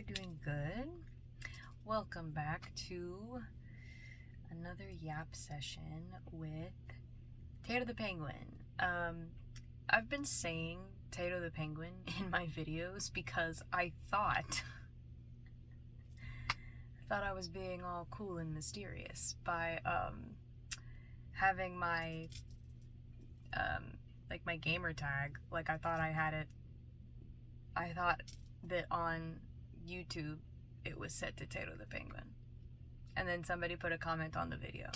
you're doing good. Welcome back to another yap session with Tato the Penguin. I've been saying Tato the Penguin in my videos because I thought I was being all cool and mysterious by having my like my gamer tag. Like I thought that on YouTube it was set to Tato the Penguin. And then somebody put a comment on the video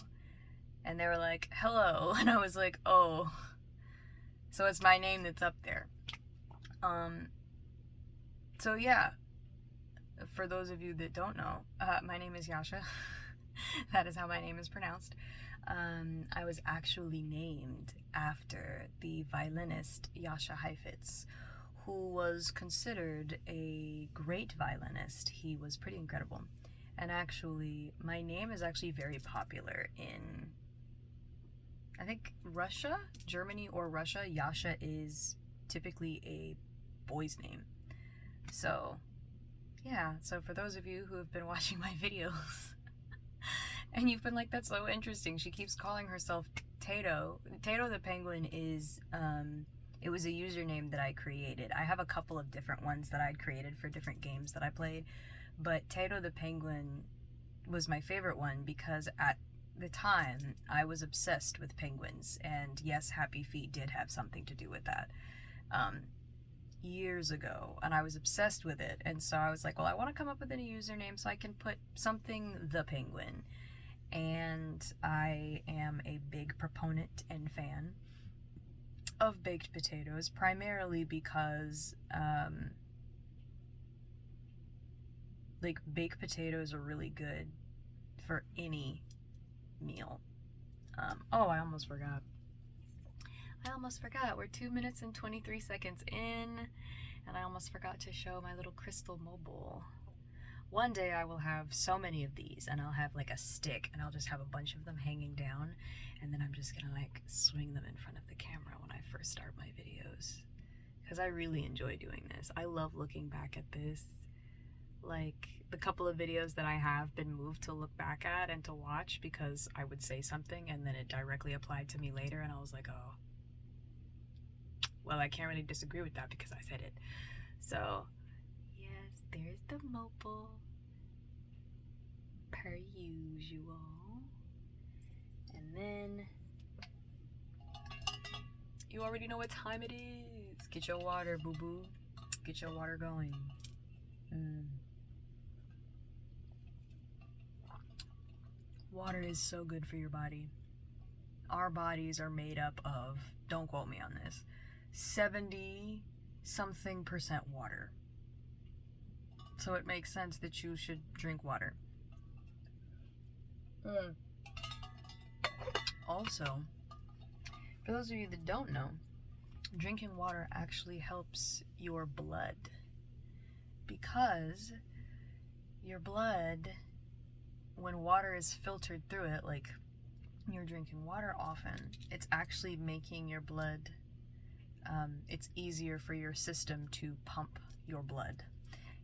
and they were like, hello, and I was like, oh, so it's my name that's up there. So yeah, for those of you that don't know, my name is Yasha. That is how my name is pronounced. I was actually named after the violinist Jascha Heifetz, who was considered a great violinist. He was pretty incredible. And actually, my name is actually very popular in, I think, Russia, Germany or Russia. Yasha is typically a boy's name. So, yeah. So for those of you who have been watching my videos, and you've been like, that's so interesting, she keeps calling herself Tato. Tato the Penguin is, it was a username that I created. I have a couple of different ones that I'd created for different games that I played, but Tato the Penguin was my favorite one because at the time I was obsessed with penguins, and yes, Happy Feet did have something to do with that years ago, and I was obsessed with it, and so I was like, well, I want to come up with a username so I can put something the Penguin. And I am a big proponent and fan of baked potatoes, primarily because like baked potatoes are really good for any meal. Oh, I almost forgot. We're 2 minutes and 23 seconds in, and I almost forgot to show my little crystal mobile. One day I will have so many of these, and I'll have like a stick, and I'll just have a bunch of them hanging down, and then I'm just gonna like swing them in front of the camera when I first start my videos, because I really enjoy doing this. I love looking back at this. Like the couple of videos that I have been moved to look back at and to watch because I would say something and then it directly applied to me later, and I was like, oh, well, I can't really disagree with that because I said it. So yes, there's the mobile, per usual. And then you already know what time it is. Get your water, boo-boo. Get your water going. Water is so good for your body. Our bodies are made up of, don't quote me on this, 70-something% water. So it makes sense that you should drink water. Also, for those of you that don't know, drinking water actually helps your blood, because your blood, when water is filtered through it, like you're drinking water often, it's actually making your blood, it's easier for your system to pump your blood.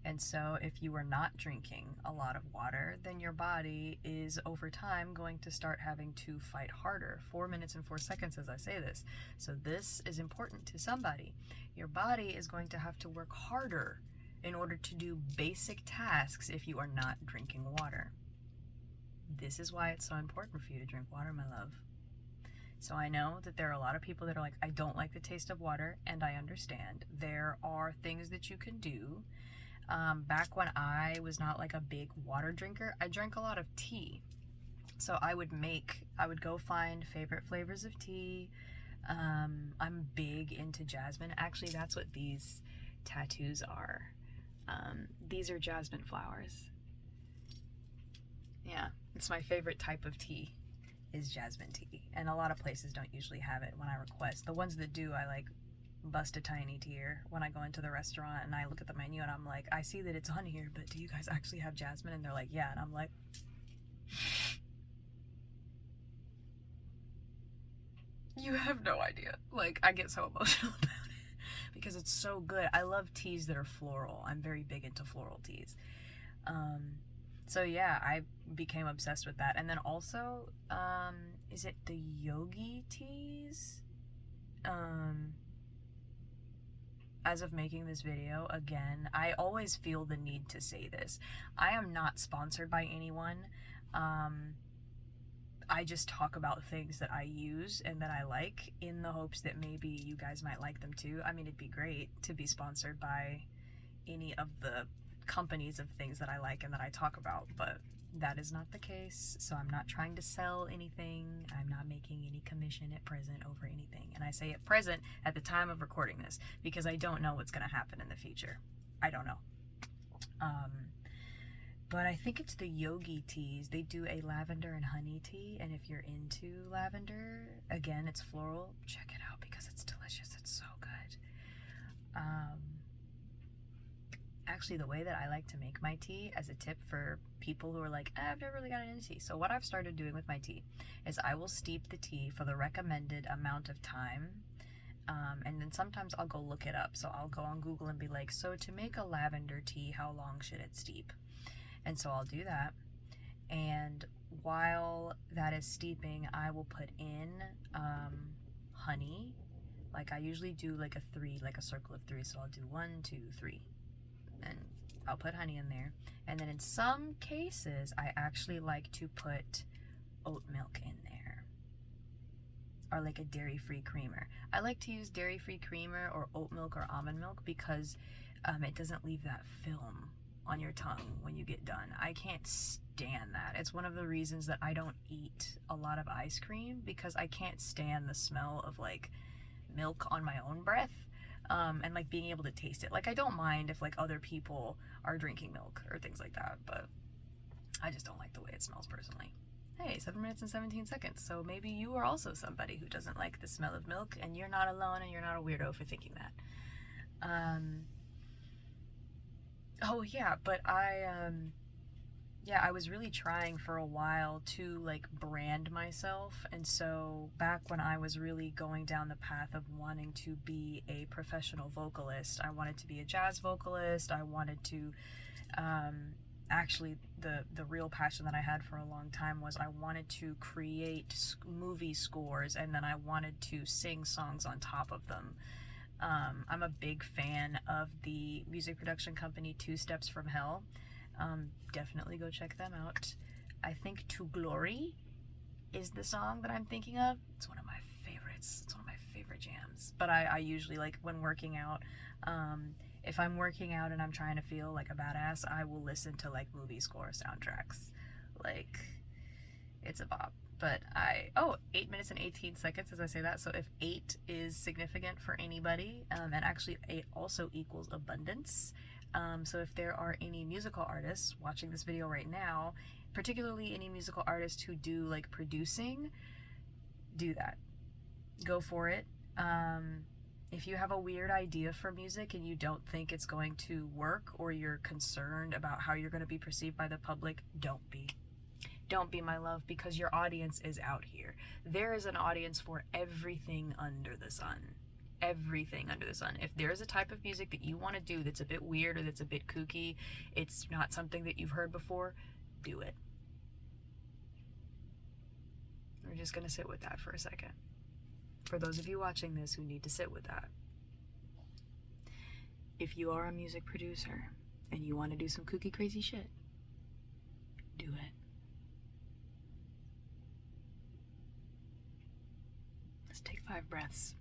And so if you are not drinking a lot of water, then your body is over time going to start having to fight harder. 4 minutes and 4 seconds as I say this. So this is important to somebody. Your body is going to have to work harder in order to do basic tasks if you are not drinking water. This is why it's so important for you to drink water, my love. So I know that there are a lot of people that are like, I don't like the taste of water, and I understand. There are things that you can do. Back when I was not like a big water drinker, I drank a lot of tea. So I would go find favorite flavors of tea. I'm big into jasmine. Actually, that's what these tattoos are. These are jasmine flowers. Yeah, it's my favorite type of tea is jasmine tea. And a lot of places don't usually have it when I request. The ones that do, I like bust a tiny tear when I go into the restaurant and I look at the menu and I'm like, I see that it's on here, but do you guys actually have jasmine? And they're like, yeah. And I'm like, you have no idea. Like, I get so emotional about it because it's so good. I love teas that are floral. I'm very big into floral teas. So yeah, I became obsessed with that. And then also, is it the yogi teas? As of making this video, again, I always feel the need to say this. I am not sponsored by anyone. I just talk about things that I use and that I like in the hopes that maybe you guys might like them too. I mean, it'd be great to be sponsored by any of the companies of things that I like and that I talk about, but that is not the case. So I'm not trying to sell anything. I'm not making any commission at present over anything. And I say at present at the time of recording this because I don't know what's going to happen in the future. I don't know. But I think it's the yogi teas. They do a lavender and honey tea, and if you're into lavender, again, it's floral. Check it out because it's delicious. It's so good. Actually, the way that I like to make my tea, as a tip for people who are like, I've never really gotten into tea. So what I've started doing with my tea is I will steep the tea for the recommended amount of time. And then sometimes I'll go look it up. So I'll go on Google and be like, so to make a lavender tea, how long should it steep? And so I'll do that. And while that is steeping, I will put in honey. Like I usually do like a 3, like a circle of 3. So I'll do 1, 2, 3. And I'll put honey in there. And then in some cases, I actually like to put oat milk in there. Or like a dairy-free creamer. I like to use dairy-free creamer or oat milk or almond milk because it doesn't leave that film on your tongue when you get done. I can't stand that. It's one of the reasons that I don't eat a lot of ice cream because I can't stand the smell of like milk on my own breath. And like being able to taste it. Like I don't mind if like other people are drinking milk or things like that, but I just don't like the way it smells personally. Hey, 7 minutes and 17 seconds. So maybe you are also somebody who doesn't like the smell of milk and you're not alone and you're not a weirdo for thinking that. Oh yeah, but I was really trying for a while to like brand myself, and so back when I was really going down the path of wanting to be a professional vocalist, I wanted to be a jazz vocalist. I wanted to actually the real passion that I had for a long time was I wanted to create movie scores, and then I wanted to sing songs on top of them. I'm a big fan of the music production company 2 Steps from Hell. Definitely go check them out. I think To Glory is the song that I'm thinking of. It's one of my favorites. It's one of my favorite jams. But I usually, like, when working out, if I'm working out and I'm trying to feel like a badass, I will listen to, like, movie score soundtracks. Like, it's a bop. But 8 minutes and 18 seconds as I say that. So if 8 is significant for anybody, and actually 8 also equals abundance. So if there are any musical artists watching this video right now, particularly any musical artists who do like producing, do that. Go for it. If you have a weird idea for music and you don't think it's going to work, or you're concerned about how you're going to be perceived by the public, don't be. Don't be, my love, because your audience is out here. There is an audience for everything under the sun. Everything under the sun. If there's a type of music that you want to do that's a bit weird or that's a bit kooky, it's not something that you've heard before, do it. We're just going to sit with that for a second. For those of you watching this who need to sit with that. If you are a music producer and you want to do some kooky, crazy shit, do it. Let's take 5 breaths.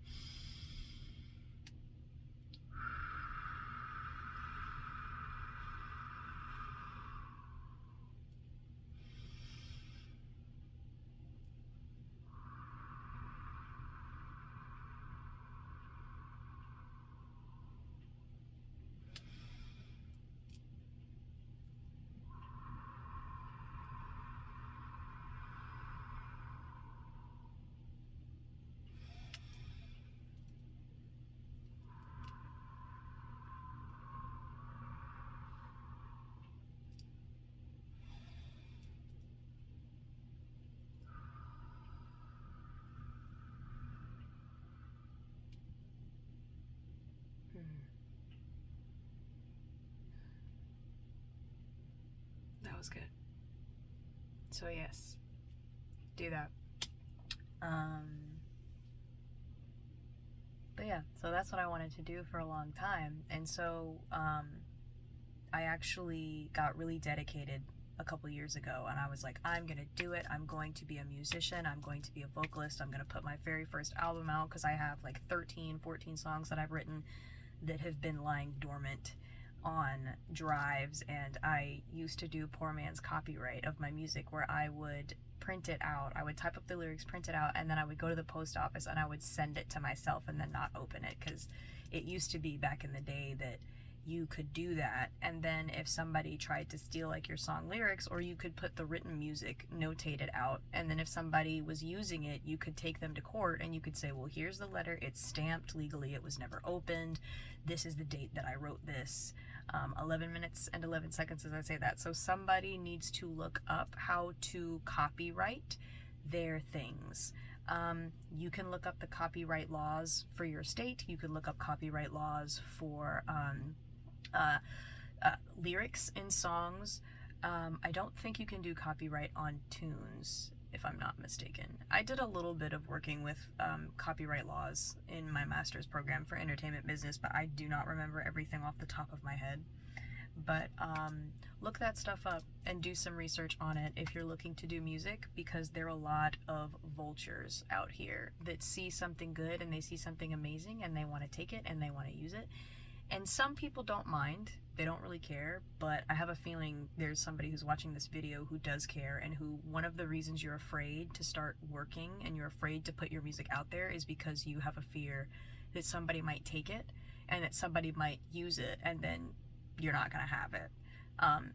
was good. So yes, do that. But yeah, so that's what I wanted to do for a long time. And so I actually got really dedicated a couple years ago, and I was like, I'm gonna do it. I'm going to be a musician. I'm going to be a vocalist. I'm gonna put my very first album out, because I have like 14 songs that I've written that have been lying dormant on drives. And I used to do poor man's copyright of my music, where I would print it out. I would type up the lyrics, print it out, and then I would go to the post office and I would send it to myself and then not open it, because it used to be back in the day that you could do that, and then if somebody tried to steal like your song lyrics, or you could put the written music notated out, and then if somebody was using it, you could take them to court and you could say, well, here's the letter, it's stamped legally, it was never opened, this is the date that I wrote this. 11 minutes and 11 seconds as I say that. So somebody needs to look up how to copyright their things. You can look up the copyright laws for your state. You can look up copyright laws for lyrics in songs. I don't think you can do copyright on tunes, if I'm not mistaken. I did a little bit of working with copyright laws in my master's program for entertainment business, but I do not remember everything off the top of my head. But look that stuff up and do some research on it if you're looking to do music, because there are a lot of vultures out here that see something good and they see something amazing and they want to take it and they want to use it. And some people don't mind, they don't really care, but I have a feeling there's somebody who's watching this video who does care, and who, one of the reasons you're afraid to start working and you're afraid to put your music out there is because you have a fear that somebody might take it and that somebody might use it and then you're not going to have it.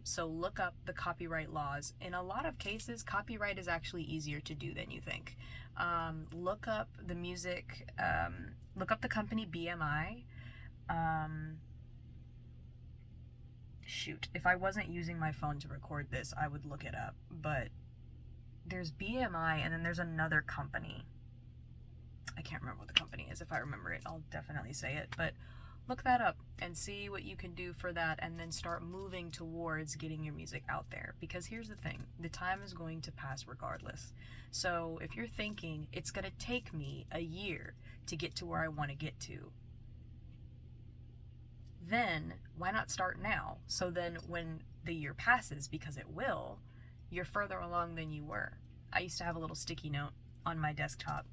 So look up the copyright laws. In a lot of cases, copyright is actually easier to do than you think. Look up the music, look up the company BMI. Shoot, if I wasn't using my phone to record this, I would look it up, but there's BMI and then there's another company. I can't remember what the company is. If I remember it, I'll definitely say it, but look that up and see what you can do for that, and then start moving towards getting your music out there. Because here's the thing, the time is going to pass regardless. So if you're thinking it's going to take me a year to get to where I want to get to, then why not start now? So then when the year passes, because it will, you're further along than you were. I used to have a little sticky note on my desktop,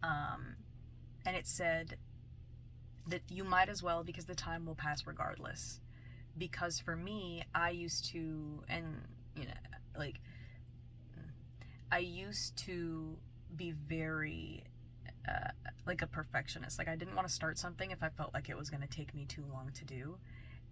and it said that you might as well, because the time will pass regardless. Because for me, I used to, and you know, like, I used to be very like a perfectionist. Like, I didn't want to start something if I felt like it was going to take me too long to do.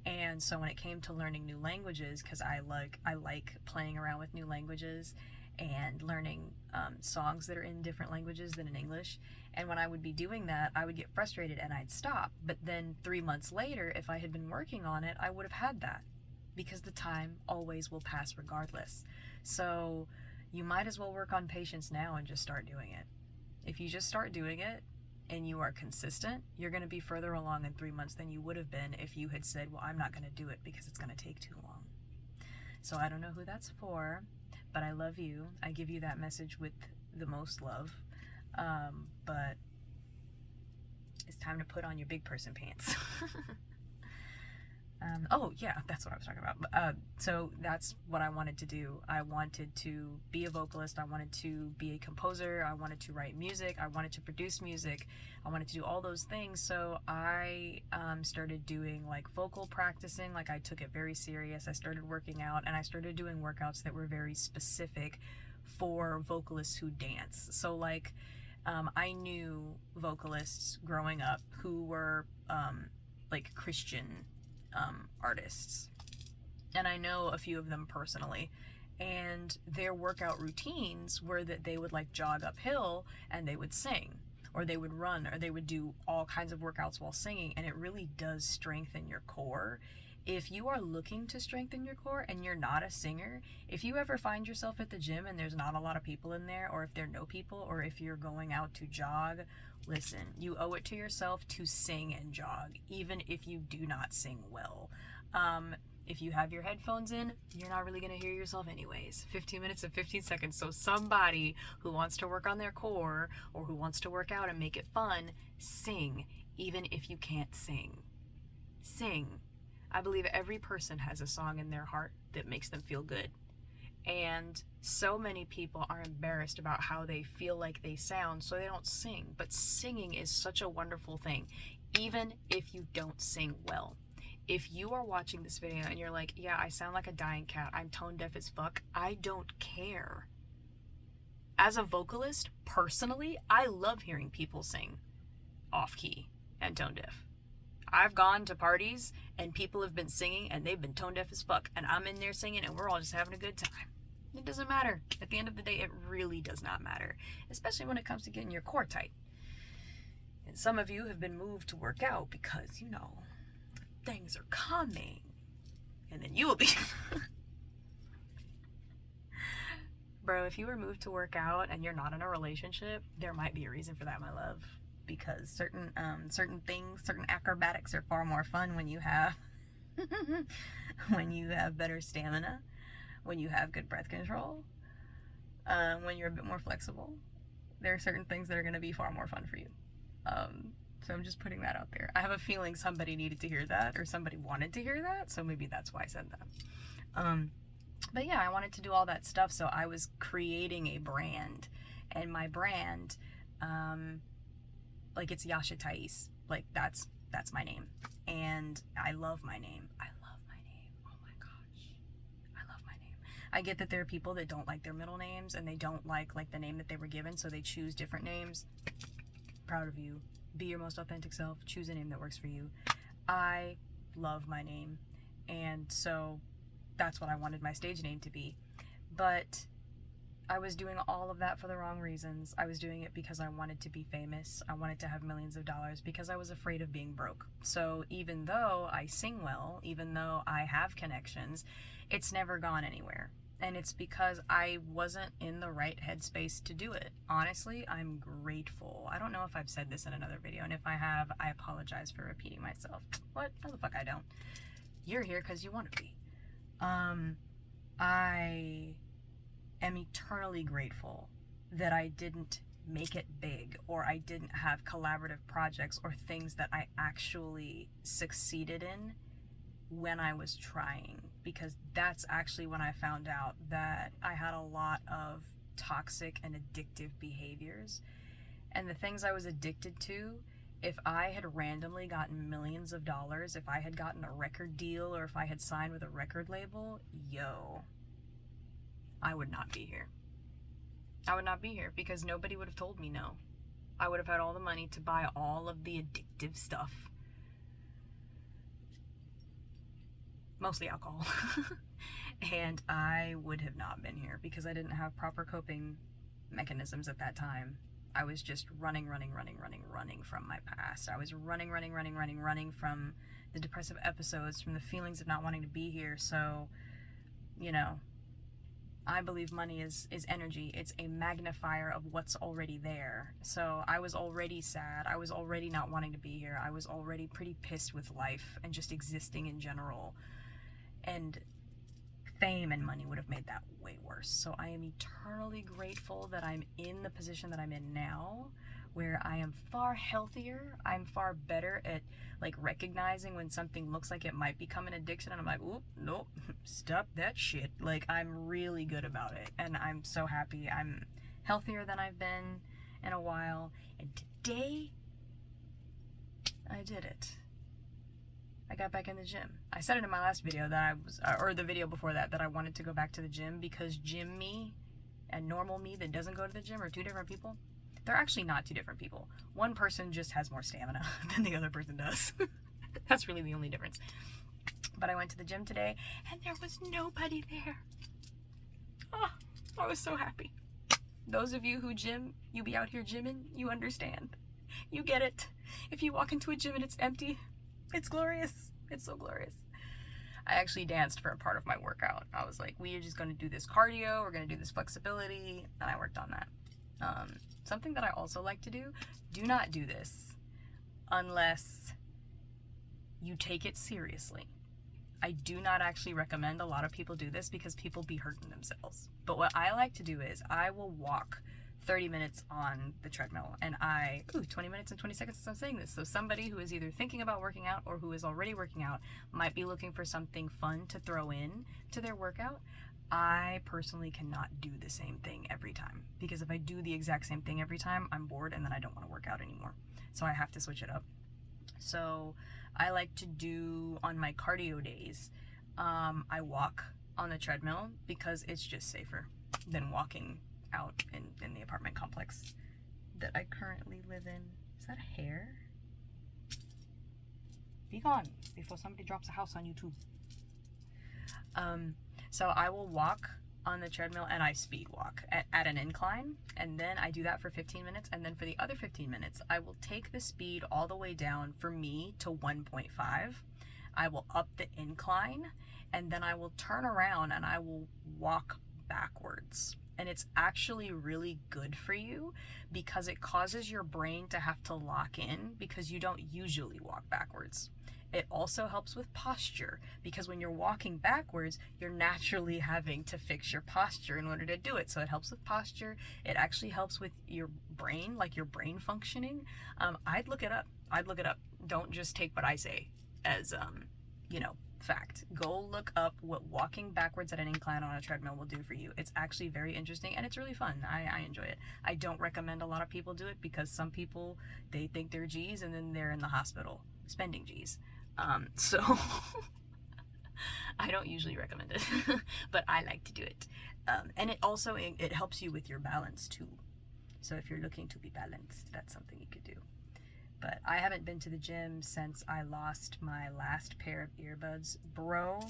And so when it came to learning new languages, because I like playing around with new languages and learning songs that are in different languages than in English, and when I would be doing that, I would get frustrated and I'd stop. But then 3 months later, if I had been working on it, I would have had that, because the time always will pass regardless. So you might as well work on patience now and just start doing it. If you just start doing it and you are consistent, you're going to be further along in 3 months than you would have been if you had said, well, I'm not going to do it because it's going to take too long. So I don't know who that's for, but I love you. I give you that message with the most love. But it's time to put on your big person pants. Oh yeah, that's what I was talking about. So that's what I wanted to do. I wanted to be a vocalist. I wanted to be a composer. I wanted to write music. I wanted to produce music. I wanted to do all those things. So I started doing like vocal practicing. Like, I took it very serious. I started working out, and I started doing workouts that were very specific for vocalists who dance. So like, I knew vocalists growing up who were like Christian artists, and I know a few of them personally, and their workout routines were that they would like jog uphill and they would sing, or they would run, or they would do all kinds of workouts while singing, and it really does strengthen your core. If you are looking to strengthen your core and you're not a singer, if you ever find yourself at the gym and there's not a lot of people in there, or if there are no people, or if you're going out to jog, listen, you owe it to yourself to sing and jog, even if you do not sing well. If you have your headphones in, you're not really going to hear yourself anyways. 15 minutes and 15 seconds. So somebody who wants to work on their core or who wants to work out and make it fun, sing, even if you can't sing. Sing. I believe every person has a song in their heart that makes them feel good. And so many people are embarrassed about how they feel like they sound, so they don't sing. But singing is such a wonderful thing, even if you don't sing well. If you are watching this video and you're like, yeah, I sound like a dying cat, I'm tone deaf as fuck, I don't care. As a vocalist, personally, I love hearing people sing off key and tone deaf. I've gone to parties and people have been singing and they've been tone deaf as fuck, and I'm in there singing and we're all just having a good time. It doesn't matter. At the end of the day, it really does not matter, especially when it comes to getting your core tight. And some of you have been moved to work out because, you know, things are coming, and then you will be bro, if you were moved to work out and you're not in a relationship, there might be a reason for that, my love, because certain things, certain acrobatics are far more fun when you have when you have better stamina, when you have good breath control, when you're a bit more flexible. There are certain things that are going to be far more fun for you. So I'm just putting that out there. I have a feeling somebody needed to hear that, or somebody wanted to hear that, so maybe that's why I said that. But yeah, I wanted to do all that stuff, so I was creating a brand. And my brand, like, it's Yasha Thais. Like, that's my name. And I love my name. I love my name. Oh my gosh. I love my name. I get that there are people that don't like their middle names, and they don't like the name that they were given, so they choose different names. Proud of you. Be your most authentic self. Choose a name that works for you. I love my name, and so that's what I wanted my stage name to be. But I was doing all of that for the wrong reasons. I was doing it because I wanted to be famous. I wanted to have millions of dollars because I was afraid of being broke. So even though I sing well, even though I have connections, it's never gone anywhere. And it's because I wasn't in the right headspace to do it. Honestly, I'm grateful. I don't know if I've said this in another video, and if I have, I apologize for repeating myself. What? No, the fuck I don't. You're here because you want to be. I am eternally grateful that I didn't make it big, or I didn't have collaborative projects or things that I actually succeeded in when I was trying, because that's actually when I found out that I had a lot of toxic and addictive behaviors. And the things I was addicted to, if I had randomly gotten millions of dollars, if I had gotten a record deal, or if I had signed with a record label, I would not be here. I would not be here because nobody would have told me no. I would have had all the money to buy all of the addictive stuff. Mostly alcohol. And I would have not been here because I didn't have proper coping mechanisms at that time. I was just running from my past. I was running from the depressive episodes, from the feelings of not wanting to be here. So, you know, I believe money is energy. It's a magnifier of what's already there. So I was already sad. I was already not wanting to be here. I was already pretty pissed with life and just existing in general. And fame and money would have made that way worse. So I am eternally grateful that I'm in the position that I'm in now, where I am far healthier. I'm far better at like recognizing when something looks like it might become an addiction, and I'm like, oop, nope, stop that shit. Like, I'm really good about it, and I'm so happy. I'm healthier than I've been in a while, and today I did it. I got back in the gym. I said it in my last video that I was, or the video before that, that I wanted to go back to the gym because gym me and normal me that doesn't go to the gym are two different people. They're actually not two different people. One person just has more stamina than the other person does. That's really the only difference. But I went to the gym today and there was nobody there. Oh, I was so happy. Those of you who gym, you be out here gymming, you understand. You get it. If you walk into a gym and it's empty, it's glorious. It's so glorious. I actually danced for a part of my workout. I was like, we are just going to do this cardio. We're going to do this flexibility. And I worked on that. Something that I also like to do not do this unless you take it seriously. I do not actually recommend a lot of people do this because people be hurting themselves. But what I like to do is I will walk 30 minutes on the treadmill, and 20 minutes and 20 seconds as I'm saying this. So somebody who is either thinking about working out or who is already working out might be looking for something fun to throw in to their workout. I personally cannot do the same thing every time, because if I do the exact same thing every time, I'm bored and then I don't want to work out anymore. So I have to switch it up. So I like to do, on my cardio days, I walk on the treadmill because it's just safer than walking out in the apartment complex that I currently live in. Is that a hair? Be gone before somebody drops a house on you too. So I will walk on the treadmill, and I speed walk at an incline, and then I do that for 15 minutes, and then for the other 15 minutes I will take the speed all the way down, for me, to 1.5. I will up the incline, and then I will turn around and I will walk backwards. And it's actually really good for you because it causes your brain to have to lock in, because you don't usually walk backwards. It also helps with posture, because when you're walking backwards, you're naturally having to fix your posture in order to do it. So it helps with posture. It actually helps with your brain, like your brain functioning. I'd look it up. Don't just take what I say as, fact. Go look up what walking backwards at an incline on a treadmill will do for you. It's actually very interesting, and it's really fun. I enjoy it. I don't recommend a lot of people do it, because some people, they think they're G's and then they're in the hospital spending G's. So I don't usually recommend it, but I like to do it. And it also, it helps you with your balance too. So if you're looking to be balanced, that's something you could do. But I haven't been to the gym since I lost my last pair of earbuds. Bro,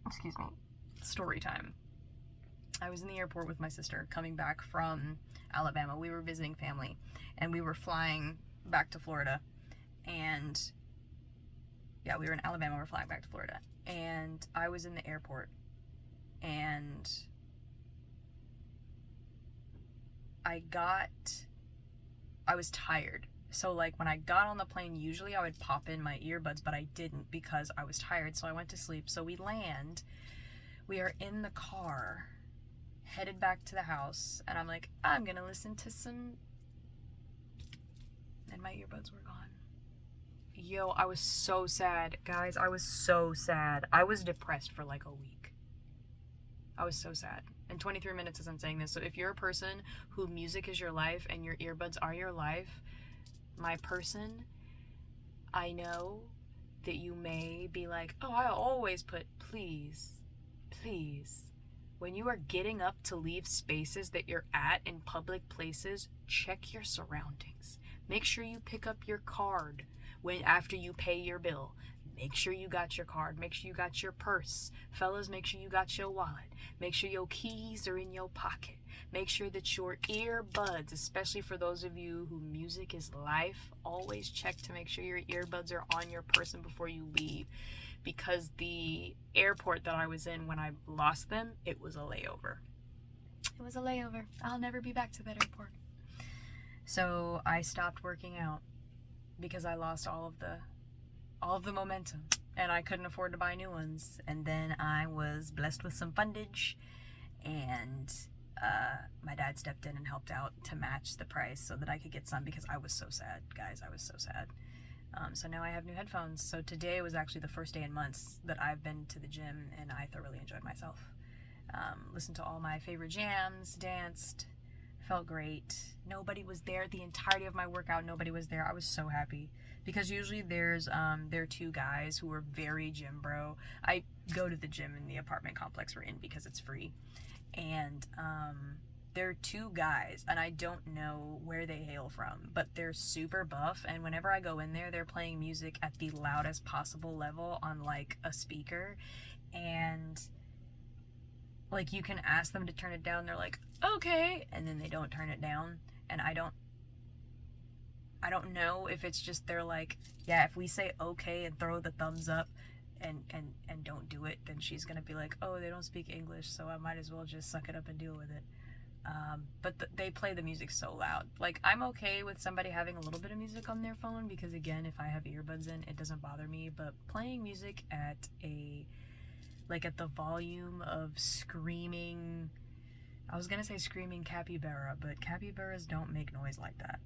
excuse me, story time. I was in the airport with my sister coming back from Alabama. We were visiting family, and we were flying back to Florida. And yeah, we were in Alabama, we're flying back to Florida. And I was in the airport, and I was tired. So like when I got on the plane, usually I would pop in my earbuds, but I didn't because I was tired. So I went to sleep. So we land, we are in the car, headed back to the house, and I'm like, I'm gonna listen to some, and my earbuds were gone. Yo, I was so sad, guys. I was so sad. I was depressed for like a week. I was so sad. And 23 minutes as I'm saying this. So if you're a person who music is your life and your earbuds are your life, my person, I know that you may be like, oh, I always put, please, when you are getting up to leave spaces that you're at in public places, check your surroundings. Make sure you pick up your card after you pay your bill. Make sure you got your card. Make sure you got your purse. Fellas, make sure you got your wallet. Make sure your keys are in your pocket. Make sure that your earbuds, especially for those of you who music is life, always check to make sure your earbuds are on your person before you leave. Because the airport that I was in when I lost them, it was a layover. It was a layover. I'll never be back to that airport. So I stopped working out because I lost all of the momentum, and I couldn't afford to buy new ones. And then I was blessed with some fundage, and my dad stepped in and helped out to match the price so that I could get some, because I was so sad, guys. I was so sad. So now I have new headphones. So today was actually the first day in months that I've been to the gym, and I thoroughly enjoyed myself. Listened to all my favorite jams, danced, felt great. Nobody was there the entirety of my workout. Nobody was there. I was so happy, because usually there are two guys who are very gym bro. I go to the gym in the apartment complex we're in because it's free, and there are two guys, and I don't know where they hail from, but they're super buff, and whenever I go in there, they're playing music at the loudest possible level on like a speaker, and like you can ask them to turn it down, they're like, okay, and then they don't turn it down. And I don't know if it's just they're like, yeah, if we say okay and throw the thumbs up and don't do it, then she's gonna be like, oh, they don't speak English, so I might as well just suck it up and deal with it. But they play the music so loud. Like, I'm okay with somebody having a little bit of music on their phone because, again, if I have earbuds in, it doesn't bother me. But playing music at at the volume of screaming, I was gonna say screaming capybara, but capybaras don't make noise like that.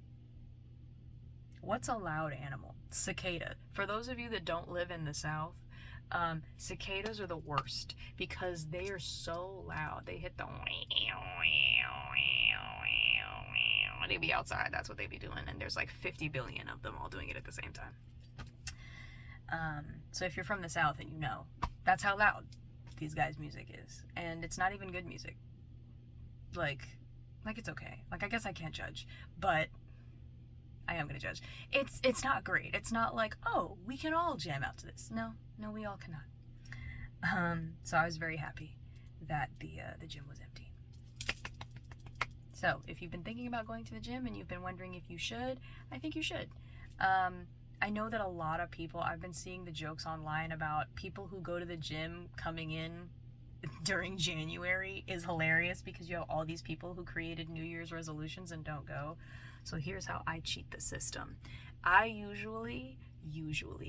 What's a loud animal? Cicada. For those of you that don't live in the South, cicadas are the worst because they are so loud. They hit the they be outside. That's what they be doing, and there's like 50 billion of them all doing it at the same time. So if you're from the South and you know, that's how loud these guys' music is, and it's not even good music. Like it's okay. Like, I guess I can't judge, but I am gonna judge. It's not great. It's not like, oh, we can all jam out to this. No, we all cannot. So I was very happy that the gym was empty. So if you've been thinking about going to the gym and you've been wondering if you should, I think you should. I know that a lot of people, I've been seeing the jokes online about people who go to the gym coming in during January is hilarious because you have all these people who created New Year's resolutions and don't go. So here's how I cheat the system. I usually,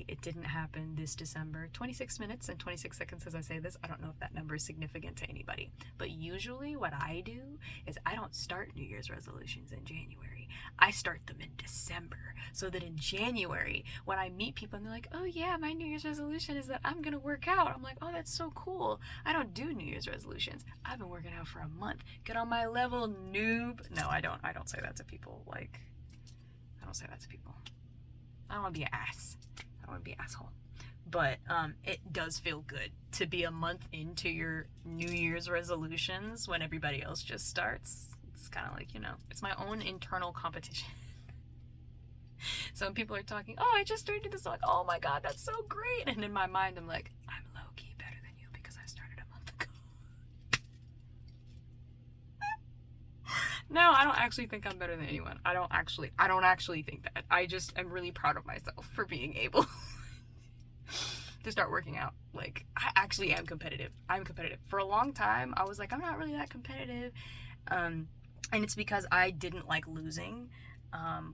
it didn't happen this December, 26 minutes and 26 seconds as I say this. I don't know if that number is significant to anybody. But usually what I do is I don't start New Year's resolutions in January. I start them in December. So that in January, when I meet people and they're like, oh yeah, my New Year's resolution is that I'm going to work out. I'm like, oh, that's so cool. I don't do New Year's resolutions. I've been working out for a month. Get on my level, noob. No, I don't say that to people. Like, I don't say that to people. I don't want to be an ass. I don't want to be an asshole. But it does feel good to be a month into your New Year's resolutions when everybody else just starts. It's kind of like, it's my own internal competition. So when people are talking, oh, I just started this, I'm like, oh my God, that's so great. And in my mind, I'm like, I'm low-key better than you because I started a month ago. No, I don't actually think I'm better than anyone. I don't actually think that. I just am really proud of myself for being able to start working out. Like, I actually am competitive. I'm competitive. For a long time, I was like, I'm not really that competitive. And it's because I didn't like losing,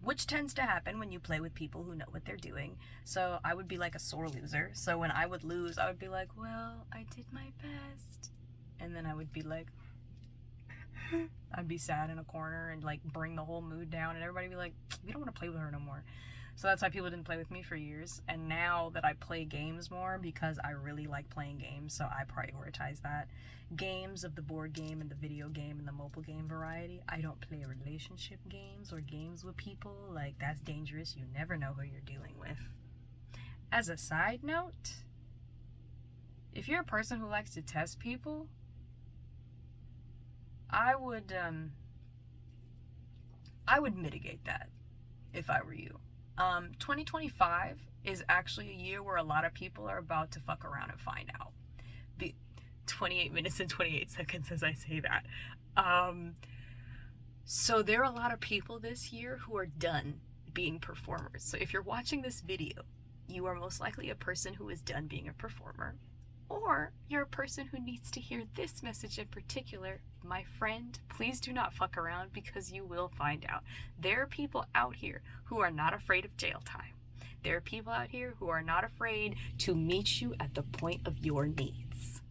which tends to happen when you play with people who know what they're doing. So I would be like a sore loser. So when I would lose, I would be like, well, I did my best. And then I would be like, I'd be sad in a corner and like bring the whole mood down, and everybody would be like, we don't want to play with her no more. So that's why people didn't play with me for years. And now that I play games more, because I really like playing games, so I prioritize that. Games of the board game and the video game and the mobile game variety. I don't play relationship games or games with people. Like, that's dangerous. You never know who you're dealing with. As a side note, if you're a person who likes to test people, I would mitigate that if I were you. 2025 is actually a year where a lot of people are about to fuck around and find out. 28 minutes and 28 seconds as I say that. So there are a lot of people this year who are done being performers. So if you're watching this video, you are most likely a person who is done being a performer, or you're a person who needs to hear this message in particular. My friend, please do not fuck around because you will find out. There are people out here who are not afraid of jail time. There are people out here who are not afraid to meet you at the point of your needs.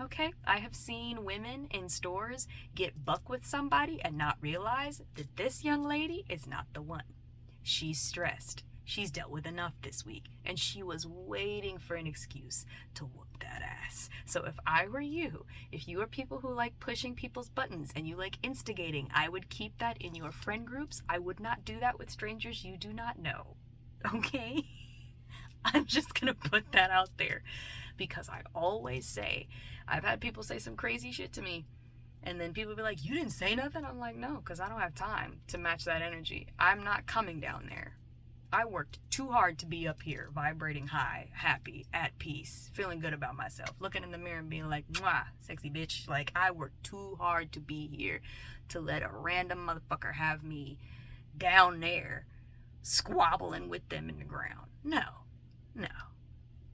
Okay? I have seen women in stores get buck with somebody and not realize that this young lady is not the one. She's stressed. She's dealt with enough this week, and she was waiting for an excuse to whoop that ass. So if I were you, if you are people who like pushing people's buttons and you like instigating, I would keep that in your friend groups. I would not do that with strangers you do not know. Okay? I'm just gonna put that out there because I always say, I've had people say some crazy shit to me, and then people be like, you didn't say nothing? I'm like, no, because I don't have time to match that energy. I'm not coming down there. I worked too hard to be up here, vibrating high, happy, at peace, feeling good about myself, looking in the mirror and being like, mwah, sexy bitch. Like, I worked too hard to be here to let a random motherfucker have me down there squabbling with them in the ground. No.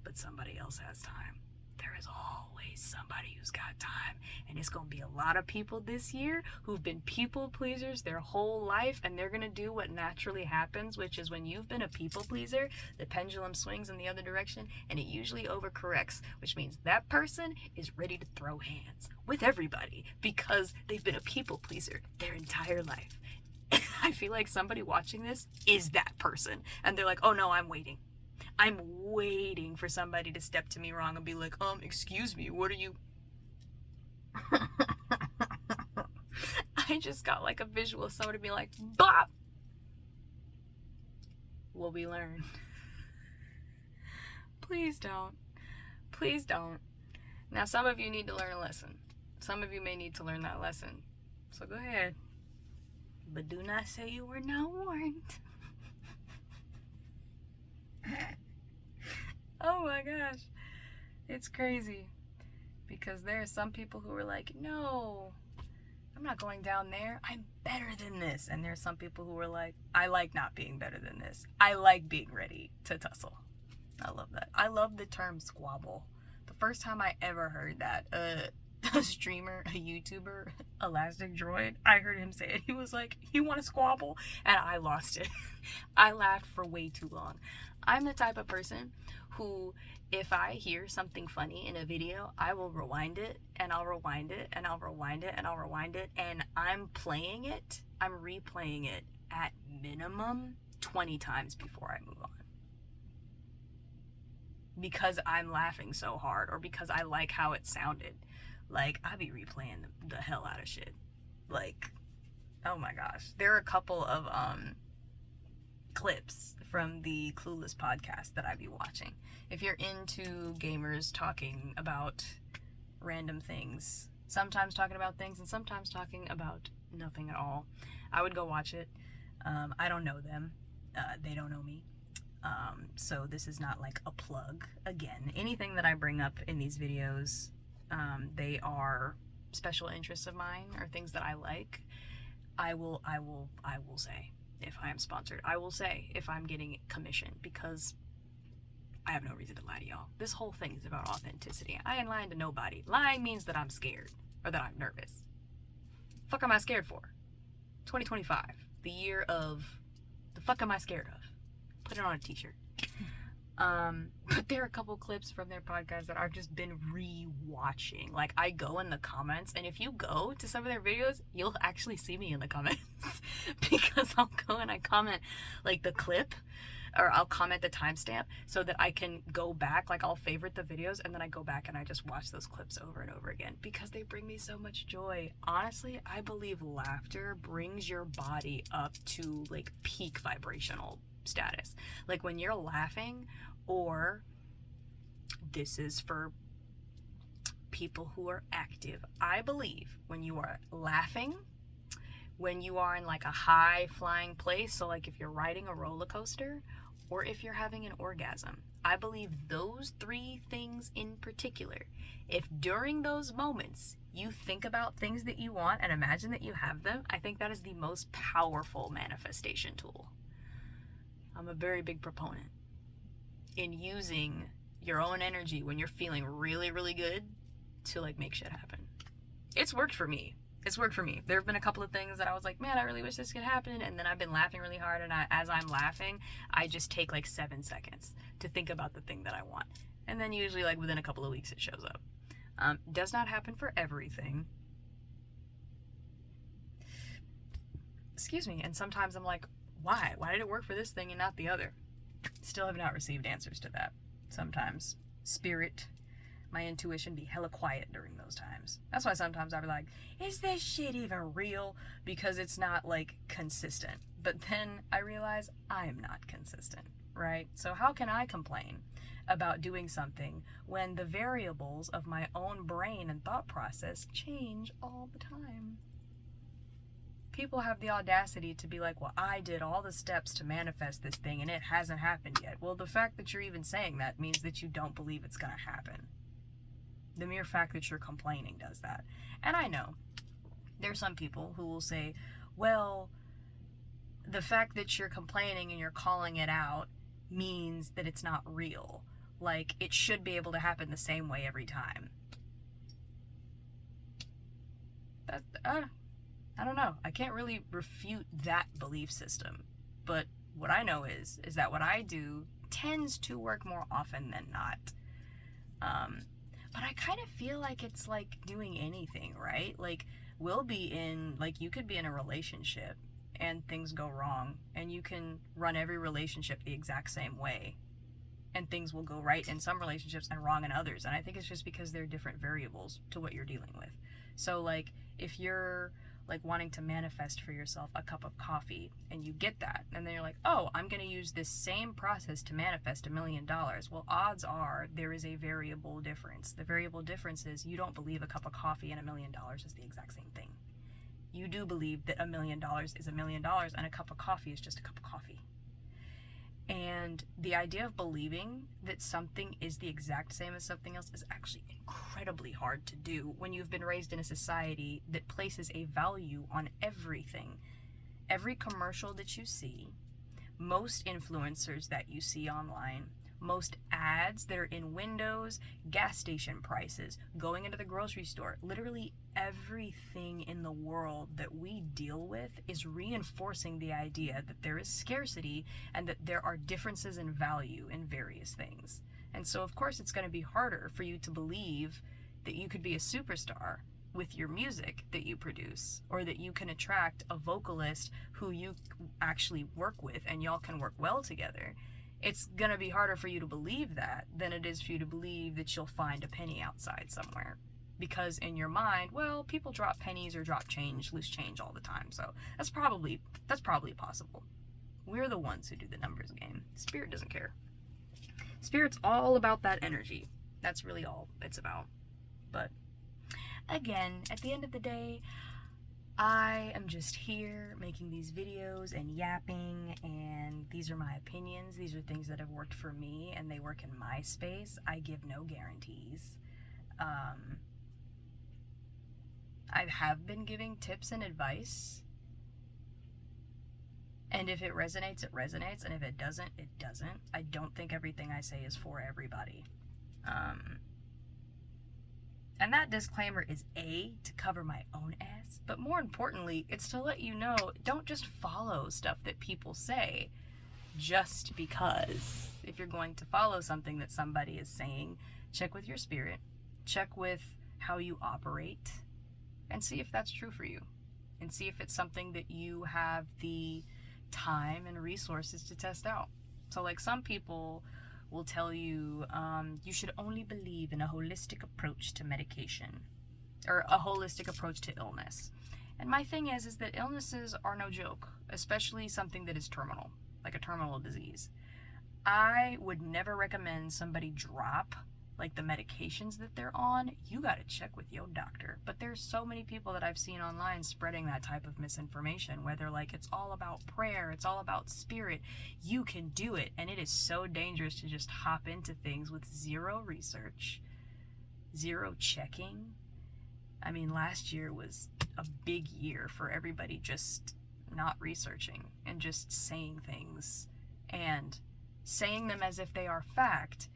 But somebody else has time. there is always somebody who's got time. And it's going to be a lot of people this year who've been people pleasers their whole life, and they're going to do what naturally happens, which is when you've been a people pleaser, the pendulum swings in the other direction, and it usually overcorrects, which means that person is ready to throw hands with everybody because they've been a people pleaser their entire life. I feel like somebody watching this is that person, and they're like, oh no, I'm waiting for somebody to step to me wrong and be like, excuse me, what are you... I just got like a visual of somebody being like, bop! Will we learn? Please don't. Please don't. Now, some of you need to learn a lesson. Some of you may need to learn that lesson. So go ahead. But do not say you were not warned. Oh my gosh. It's crazy. Because there are some people who are like, no, I'm not going down there. I'm better than this. And there's some people who are like, I like not being better than this. I like being ready to tussle. I love that. I love the term squabble. The first time I ever heard that, a streamer, a YouTuber, Elastic Droid, I heard him say it. He was like, you want to squabble? And I lost it. I laughed for way too long. I'm the type of person who, if I hear something funny in a video, I will rewind it, and I'll rewind it, and I'll rewind it, and I'll rewind it, and I'm replaying it at minimum 20 times before I move on. Because I'm laughing so hard, or because I like how it sounded. Like, I be replaying the hell out of shit. Like, oh my gosh. There are a couple of clips from the Clueless podcast that I be watching. If you're into gamers talking about random things, sometimes talking about things and sometimes talking about nothing at all, I would go watch it. I don't know them. They don't know me. So this is not like a plug. Again, anything that I bring up in these videos, they are special interests of mine or things that I like. I will say if I am sponsored. I will say if I'm getting commission, because I have no reason to lie to y'all. This whole thing is about authenticity. I ain't lying to nobody. Lying means that I'm scared or that I'm nervous. Fuck am I scared for? 2025, the year of the fuck am I scared of? Put it on a t-shirt. But there are a couple clips from their podcast that I've just been re-watching. Like, I go in the comments, and if you go to some of their videos, you'll actually see me in the comments. Because I'll go and I comment, like, the clip, or I'll comment the timestamp so that I can go back. Like, I'll favorite the videos, and then I go back and I just watch those clips over and over again because they bring me so much joy. Honestly, I believe laughter brings your body up to, like, peak vibrational status. Like, when you're laughing, or this is for people who are active, I believe when you are laughing, when you are in like a high flying place, so like if you're riding a roller coaster or if you're having an orgasm, I believe those three things in particular, if during those moments you think about things that you want and imagine that you have them, I think that is the most powerful manifestation tool. I'm a very big proponent in using your own energy when you're feeling really, really good to like make shit happen. It's worked for me. There have been a couple of things that I was like, man, I really wish this could happen. And then I've been laughing really hard. And as I'm laughing, I just take like 7 seconds to think about the thing that I want. And then usually like within a couple of weeks, it shows up. Does not happen for everything. Excuse me. And sometimes I'm like, why? Why did it work for this thing and not the other? Still have not received answers to that. Sometimes spirit, my intuition be hella quiet during those times. That's why sometimes I'll be like, is this shit even real? Because it's not like consistent. But then I realize I'm not consistent, right? So how can I complain about doing something when the variables of my own brain and thought process change all the time? People have the audacity to be like, well, I did all the steps to manifest this thing and it hasn't happened yet. Well, the fact that you're even saying that means that you don't believe it's going to happen. The mere fact that you're complaining does that. And I know there's some people who will say, well, the fact that you're complaining and you're calling it out means that it's not real. like it should be able to happen the same way every time. That I don't know. I can't really refute that belief system. But what I know is that what I do tends to work more often than not. But I kind of feel like it's like doing anything, right? Like we'll be in, like you could be in a relationship and things go wrong, and you can run every relationship the exact same way, and things will go right in some relationships and wrong in others. And I think it's just because they're different variables to what you're dealing with. So like if you're like wanting to manifest for yourself a cup of coffee and you get that, and then you're like, oh, I'm going to use this same process to manifest $1 million. Well, odds are there is a variable difference. The variable difference is you don't believe a cup of coffee and $1 million is the exact same thing. You do believe that $1 million is $1 million and a cup of coffee is just a cup of coffee. And the idea of believing that something is the exact same as something else is actually incredibly hard to do when you've been raised in a society that places a value on everything. Every commercial that you see, most influencers that you see online, most ads that are in windows, gas station prices, going into the grocery store, literally everything in the world that we deal with is reinforcing the idea that there is scarcity and that there are differences in value in various things. And so of course it's going to be harder for you to believe that you could be a superstar with your music that you produce, or that you can attract a vocalist who you actually work with and y'all can work well together. It's going to be harder for you to believe that than it is for you to believe that you'll find a penny outside somewhere. Because in your mind, well, people drop pennies or drop change, loose change all the time. So that's probably possible. We're the ones who do the numbers game. Spirit doesn't care. Spirit's all about that energy. That's really all it's about. But again, at the end of the day, I am just here making these videos and yapping, and these are my opinions. These are things that have worked for me, and they work in my space. I give no guarantees. I have been giving tips and advice, and if it resonates, it resonates, and if it doesn't, it doesn't. I don't think everything I say is for everybody. And that disclaimer is to cover my own ass, but more importantly, it's to let you know, don't just follow stuff that people say just because. If you're going to follow something that somebody is saying, check with your spirit, check with how you operate, and see if that's true for you, and see if it's something that you have the time and resources to test out. So like some people will tell you you should only believe in a holistic approach to medication, or a holistic approach to illness. And my thing is that illnesses are no joke, especially something that is terminal, like a terminal disease. I would never recommend somebody drop like the medications that they're on. You got to check with your doctor. But there's so many people that I've seen online spreading that type of misinformation, where they're like, it's all about prayer, it's all about spirit, you can do it. And it is so dangerous to just hop into things with zero research, zero checking. I mean, last year was a big year for everybody just not researching and just saying things and saying them as if they are fact,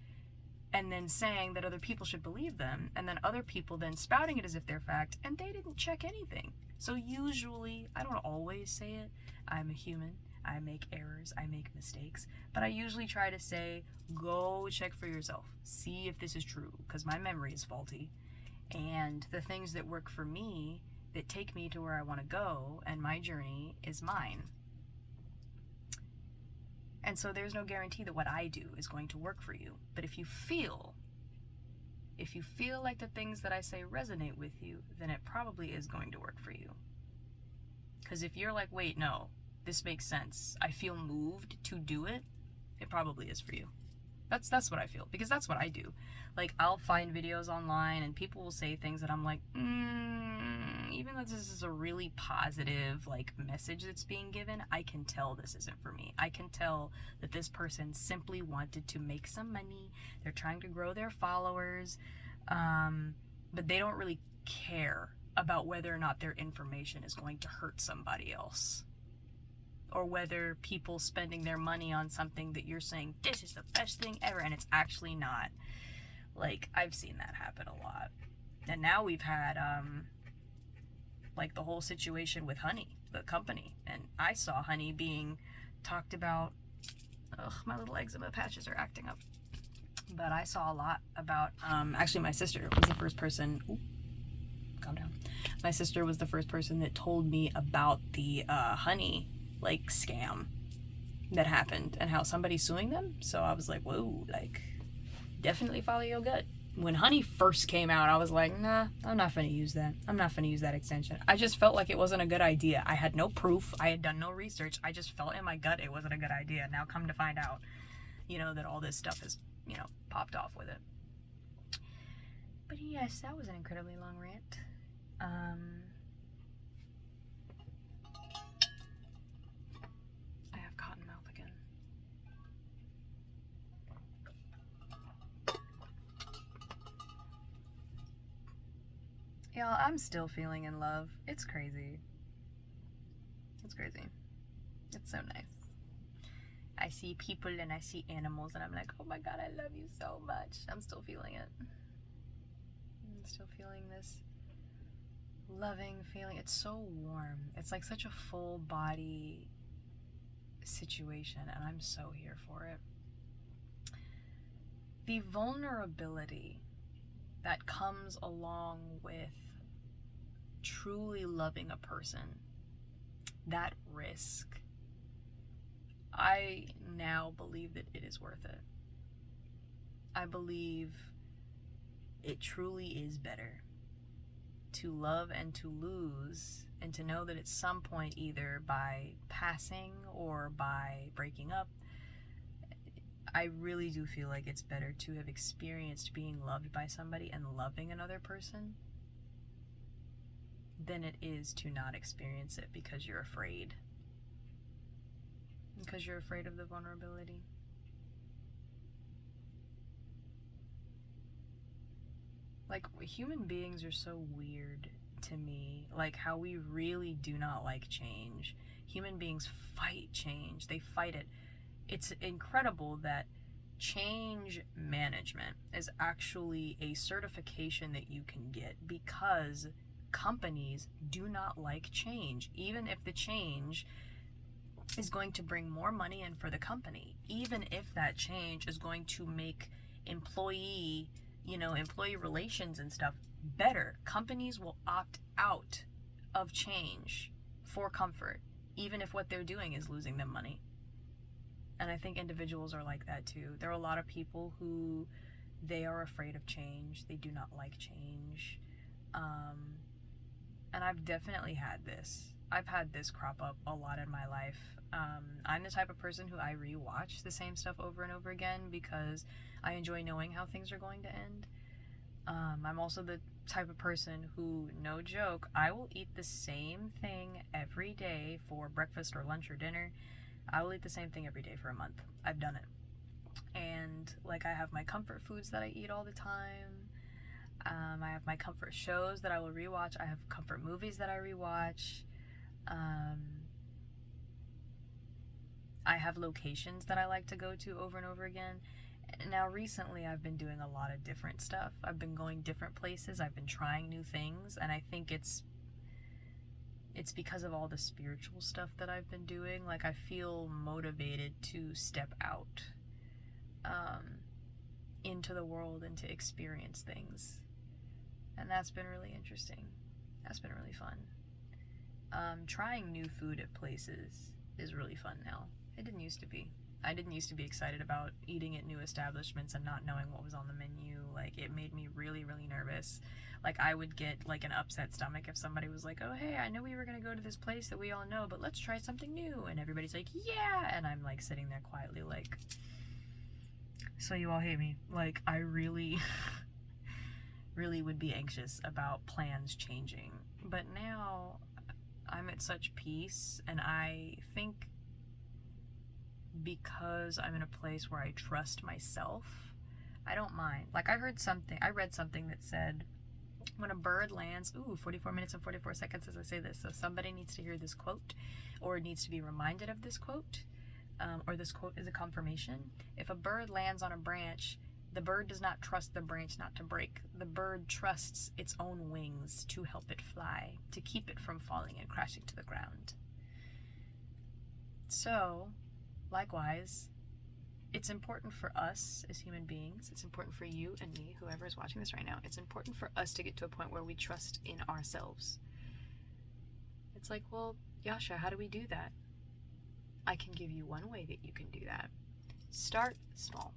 and then saying that other people should believe them, and then other people then spouting it as if they're fact, and they didn't check anything. So usually, I don't always say it, I'm a human, I make errors, I make mistakes, but I usually try to say, go check for yourself, see if this is true, because my memory is faulty, and the things that work for me, that take me to where I want to go, and my journey is mine. And so there's no guarantee that what I do is going to work for you. But if you feel like the things that I say resonate with you, then it probably is going to work for you. Because if you're like, wait, no, this makes sense, I feel moved to do it, it probably is for you. That's what I feel, because that's what I do. Like, I'll find videos online and people will say things that I'm like, even though this is a really positive like message that's being given, I can tell this isn't for me. I can tell that this person simply wanted to make some money. They're trying to grow their followers, but they don't really care about whether or not their information is going to hurt somebody else. or whether people spending their money on something that you're saying, this is the best thing ever, and it's actually not. Like, I've seen that happen a lot. And now we've had, like, the whole situation with Honey, the company. And I saw Honey being talked about. Ugh, my little eczema patches are acting up. But I saw a lot about, actually my sister was the first person, calm down. My sister was the first person that told me about the Honey, like, scam that happened and how somebody's suing them. So I was like, whoa, like, definitely follow your gut. When Honey first came out, I was like, nah, I'm not going to use that. I'm not going to use that extension. I just felt like it wasn't a good idea. I had no proof. I had done no research. I just felt in my gut it wasn't a good idea. Now come to find out, you know, that all this stuff has, you know, popped off with it. But yes, that was an incredibly long rant. I have cotton mouth again. Y'all, I'm still feeling in love. It's crazy. It's crazy. It's so nice. I see people and I see animals and I'm like, oh my God, I love you so much. I'm still feeling it. I'm still feeling this loving feeling. It's so warm. It's like such a full body situation and I'm so here for it. The vulnerability that comes along with truly loving a person, that risk, I now believe that it is worth it. I believe it truly is better to love and to lose, and to know that at some point, either by passing or by breaking up, I really do feel like it's better to have experienced being loved by somebody and loving another person than it is to not experience it because you're afraid. Because you're afraid of the vulnerability. Like, human beings are so weird to me. Like, how we really do not like change. Human beings fight change. They fight it. It's incredible that change management is actually a certification that you can get because companies do not like change, even if the change is going to bring more money in for the company, even if that change is going to make employee relations and stuff better. Companies will opt out of change for comfort, even if what they're doing is losing them money. And I think individuals are like that too. There are a lot of people who, they are afraid of change. They do not like change. And I've definitely had this. I've had this crop up a lot in my life. I'm the type of person who I rewatch the same stuff over and over again because I enjoy knowing how things are going to end. I'm also the type of person who, no joke, I will eat the same thing every day for breakfast or lunch or dinner. I will eat the same thing every day for a month. I've done it. And like, I have my comfort foods that I eat all the time. I have my comfort shows that I will rewatch. I have comfort movies that I rewatch. I have locations that I like to go to over and over again. Now recently I've been doing a lot of different stuff. I've been going different places. I've been trying new things, and I think it's because of all the spiritual stuff that I've been doing. Like, I feel motivated to step out into the world and to experience things. And that's been really interesting. That's been really fun. Trying new food at places is really fun now. It didn't used to be. I didn't used to be excited about eating at new establishments and not knowing what was on the menu. Like, it made me really, really nervous. Like, I would get, like, an upset stomach if somebody was like, oh, hey, I know we were going to go to this place that we all know, but let's try something new. And everybody's like, yeah. And I'm, like, sitting there quietly like, so you all hate me. Like, I really, really would be anxious about plans changing. But now I'm at such peace, and I think because I'm in a place where I trust myself, I don't mind. Like, I read something that said When a bird lands, 44 minutes and 44 seconds as I say this, so somebody needs to hear this quote or needs to be reminded of this quote, or this quote is a confirmation. If a bird lands on a branch, the bird does not trust the branch not to break. The bird trusts its own wings to help it fly, to keep it from falling and crashing to the ground. So, likewise, it's important for us as human beings, it's important for you and me, whoever is watching this right now, it's important for us to get to a point where we trust in ourselves. It's like, well, Yasha, how do we do that? I can give you one way that you can do that. Start small.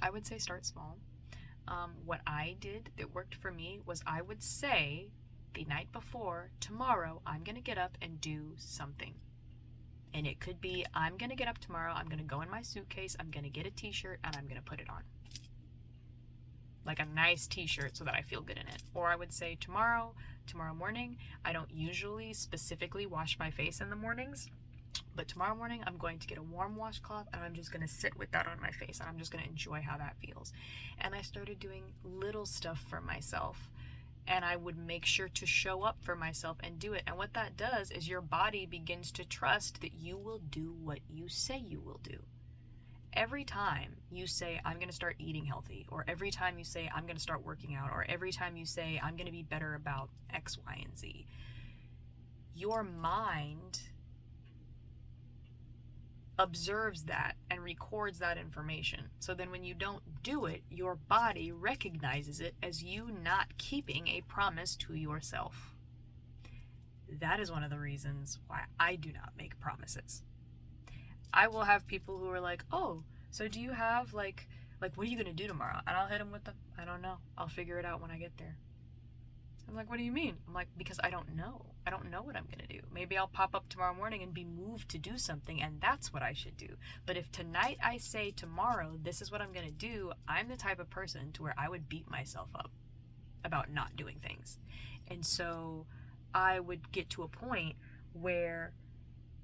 I would say start small. What I did that worked for me was I would say the night before, tomorrow, I'm going to get up and do something. And it could be, I'm going to get up tomorrow, I'm going to go in my suitcase, I'm going to get a t-shirt, and I'm going to put it on. Like a nice t-shirt so that I feel good in it. Or I would say tomorrow morning, I don't usually specifically wash my face in the mornings, but tomorrow morning I'm going to get a warm washcloth and I'm just going to sit with that on my face and I'm just going to enjoy how that feels. And I started doing little stuff for myself. And I would make sure to show up for myself and do it. And what that does is your body begins to trust that you will do what you say you will do. Every time you say, I'm going to start eating healthy, or every time you say, I'm going to start working out, or every time you say, I'm going to be better about X, Y, and Z, your mind observes that and records that information. So then when you don't do it, your body recognizes it as you not keeping a promise to yourself. That is one of the reasons why I do not make promises. I will have people who are like, oh, so do you have like what are you going to do tomorrow? And I'll hit them with I don't know. I'll figure it out when I get there. I'm like, what do you mean? I'm like, because I don't know. I don't know what I'm going to do. Maybe I'll pop up tomorrow morning and be moved to do something, and that's what I should do. But if tonight I say tomorrow, this is what I'm going to do, I'm the type of person to where I would beat myself up about not doing things. And so I would get to a point where,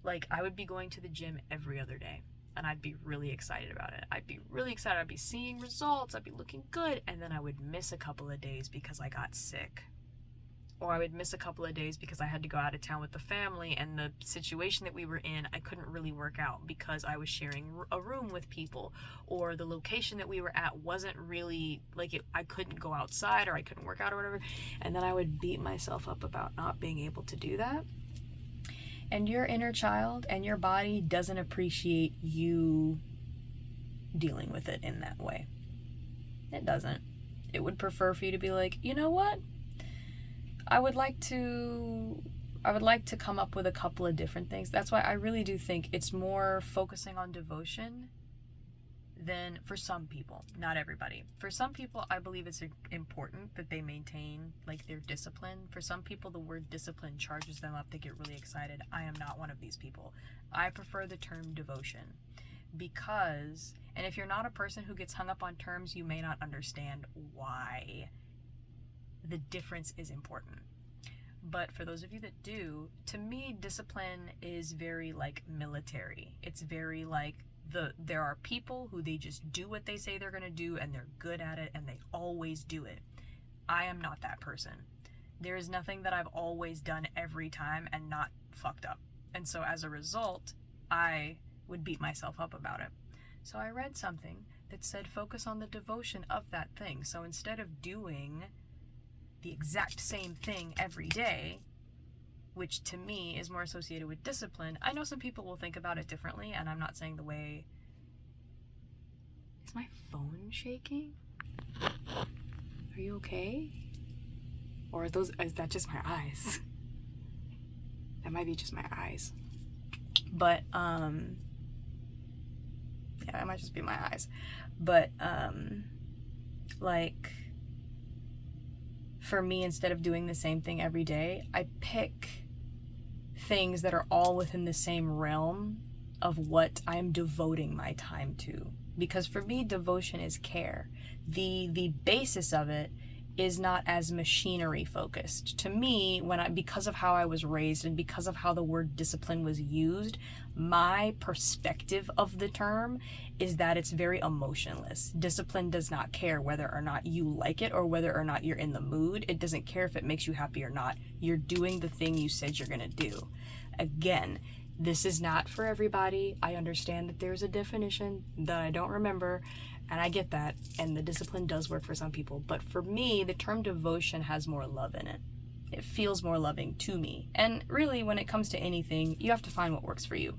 like, I would be going to the gym every other day. And I'd be really excited about it. I'd be really excited. I'd be seeing results. I'd be looking good. And then I would miss a couple of days because I got sick. Or I would miss a couple of days because I had to go out of town with the family, and the situation that we were in, I couldn't really work out because I was sharing a room with people, or the location that we were at wasn't really, I couldn't go outside, or I couldn't work out or whatever, and then I would beat myself up about not being able to do that. And your inner child and your body doesn't appreciate you dealing with it in that way. It doesn't. It would prefer for you to be like, you know what? I would like to come up with a couple of different things. That's why I really do think it's more focusing on devotion than, for some people, not everybody. For some people, I believe it's important that they maintain their discipline. For some people, the word discipline charges them up. They get really excited. I am not one of these people. I prefer the term devotion because, and if you're not a person who gets hung up on terms, you may not understand why the difference is important. But for those of you that do, to me, discipline is very military. It's very there are people who they just do what they say they're going to do, and they're good at it, and they always do it. I am not that person. There is nothing that I've always done every time and not fucked up. And so as a result, I would beat myself up about it. So I read something that said focus on the devotion of that thing. So instead of doing the exact same thing every day, which to me is more associated with discipline, I know some people will think about it differently, and I'm not saying the way... Is my phone shaking? Are you okay? Or is that just my eyes? That might be just my eyes. But, yeah, it might just be my eyes. But, for me, instead of doing the same thing every day, I pick things that are all within the same realm of what I'm devoting my time to. Because for me, devotion is care. The basis of it is not as machinery focused. To me, because of how I was raised and because of how the word discipline was used, my perspective of the term is that it's very emotionless. Discipline does not care whether or not you like it or whether or not you're in the mood. It doesn't care if it makes you happy or not. You're doing the thing you said you're gonna do. Again, this is not for everybody. I understand that there's a definition that I don't remember, and I get that, and the discipline does work for some people. But for me, the term devotion has more love in it. It feels more loving to me. And really, when it comes to anything, you have to find what works for you.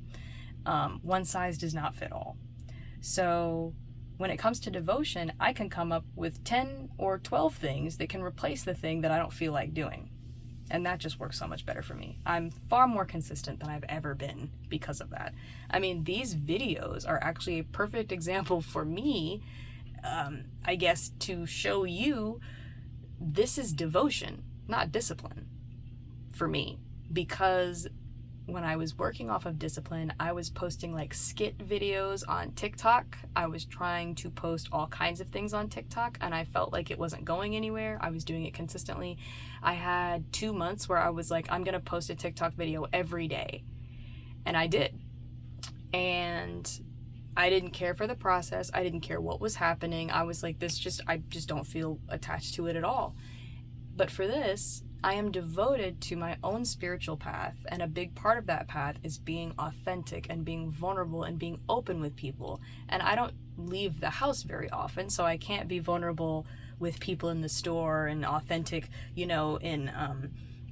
One size does not fit all. So when it comes to devotion, I can come up with 10 or 12 things that can replace the thing that I don't feel like doing. And that just works so much better for me. I'm far more consistent than I've ever been because of that. I mean, these videos are actually a perfect example for me, I guess, to show you this is devotion, not discipline for me. Because when I was working off of discipline, I was posting like skit videos on TikTok. I was trying to post all kinds of things on TikTok, and I felt like it wasn't going anywhere. I was doing it consistently. I had 2 months where I was like, I'm gonna post a TikTok video every day. And I did. And I didn't care for the process. I didn't care what was happening. I was like, I just don't feel attached to it at all. But for this, I am devoted to my own spiritual path, and a big part of that path is being authentic and being vulnerable and being open with people. And I don't leave the house very often, so I can't be vulnerable with people in the store and authentic, in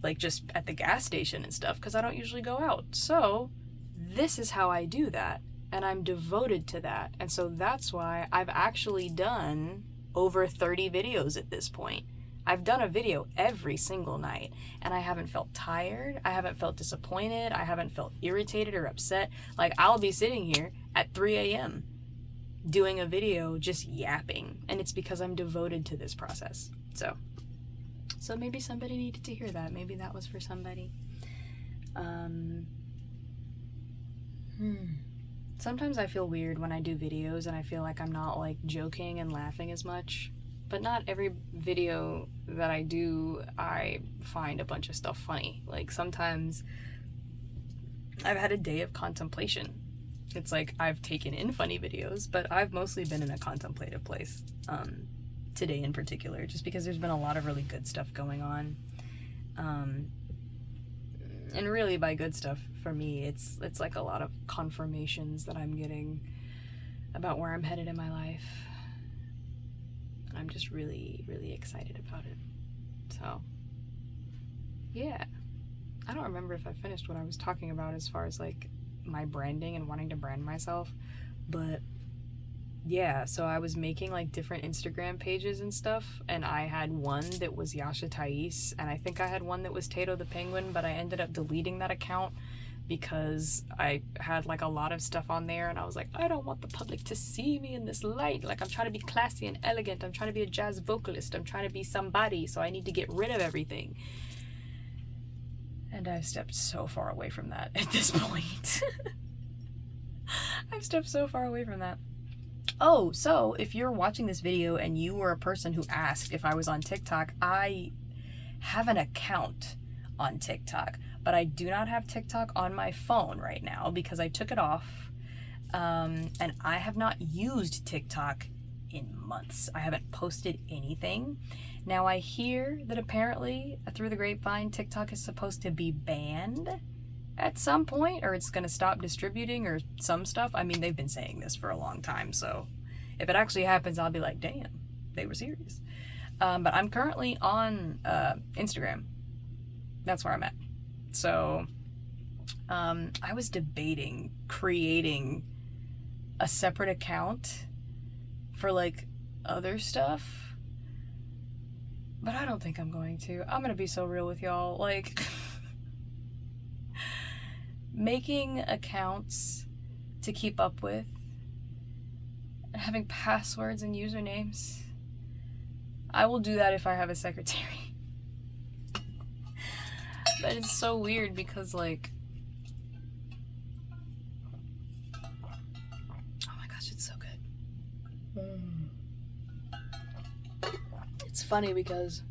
like just at the gas station and stuff, because I don't usually go out. So this is how I do that, and I'm devoted to that. And so that's why I've actually done over 30 videos at this point. I've done a video every single night, and I haven't felt tired. I haven't felt disappointed. I haven't felt irritated or upset. Like, I'll be sitting here at 3 a.m. doing a video just yapping, and it's because I'm devoted to this process. So maybe somebody needed to hear that. Maybe that was for somebody. Sometimes I feel weird when I do videos and I feel like I'm not like joking and laughing as much. But not every video that I do, I find a bunch of stuff funny. Like, sometimes I've had a day of contemplation. It's like I've taken in funny videos, but I've mostly been in a contemplative place. Today in particular, just because there's been a lot of really good stuff going on. And really, by good stuff, for me, it's like a lot of confirmations that I'm getting about where I'm headed in my life. I'm just really, really excited about it. So, yeah. I don't remember if I finished what I was talking about as far as like my branding and wanting to brand myself, but yeah, so I was making like different Instagram pages and stuff, and I had one that was Yasha Thais, and I think I had one that was Tato the Penguin, but I ended up deleting that account because I had like a lot of stuff on there, and I was like, I don't want the public to see me in this light. Like, I'm trying to be classy and elegant. I'm trying to be a jazz vocalist. I'm trying to be somebody, so I need to get rid of everything. And I've stepped so far away from that at this point. I've stepped so far away from that. Oh, so if you're watching this video and you were a person who asked if I was on TikTok, I have an account on TikTok, but I do not have TikTok on my phone right now because I took it off, and I have not used TikTok in months. I haven't posted anything. Now, I hear that apparently, through the grapevine, TikTok is supposed to be banned at some point, or it's going to stop distributing or some stuff. I mean, they've been saying this for a long time, so if it actually happens, I'll be like, damn, they were serious. But I'm currently on Instagram. That's where I'm at. So I was debating creating a separate account for like other stuff, but I don't think I'm going to. I'm gonna be so real with y'all. Like, making accounts to keep up with and having passwords and usernames, I will do that if I have a secretary. But it's so weird because, like, oh my gosh, it's so good. It's funny because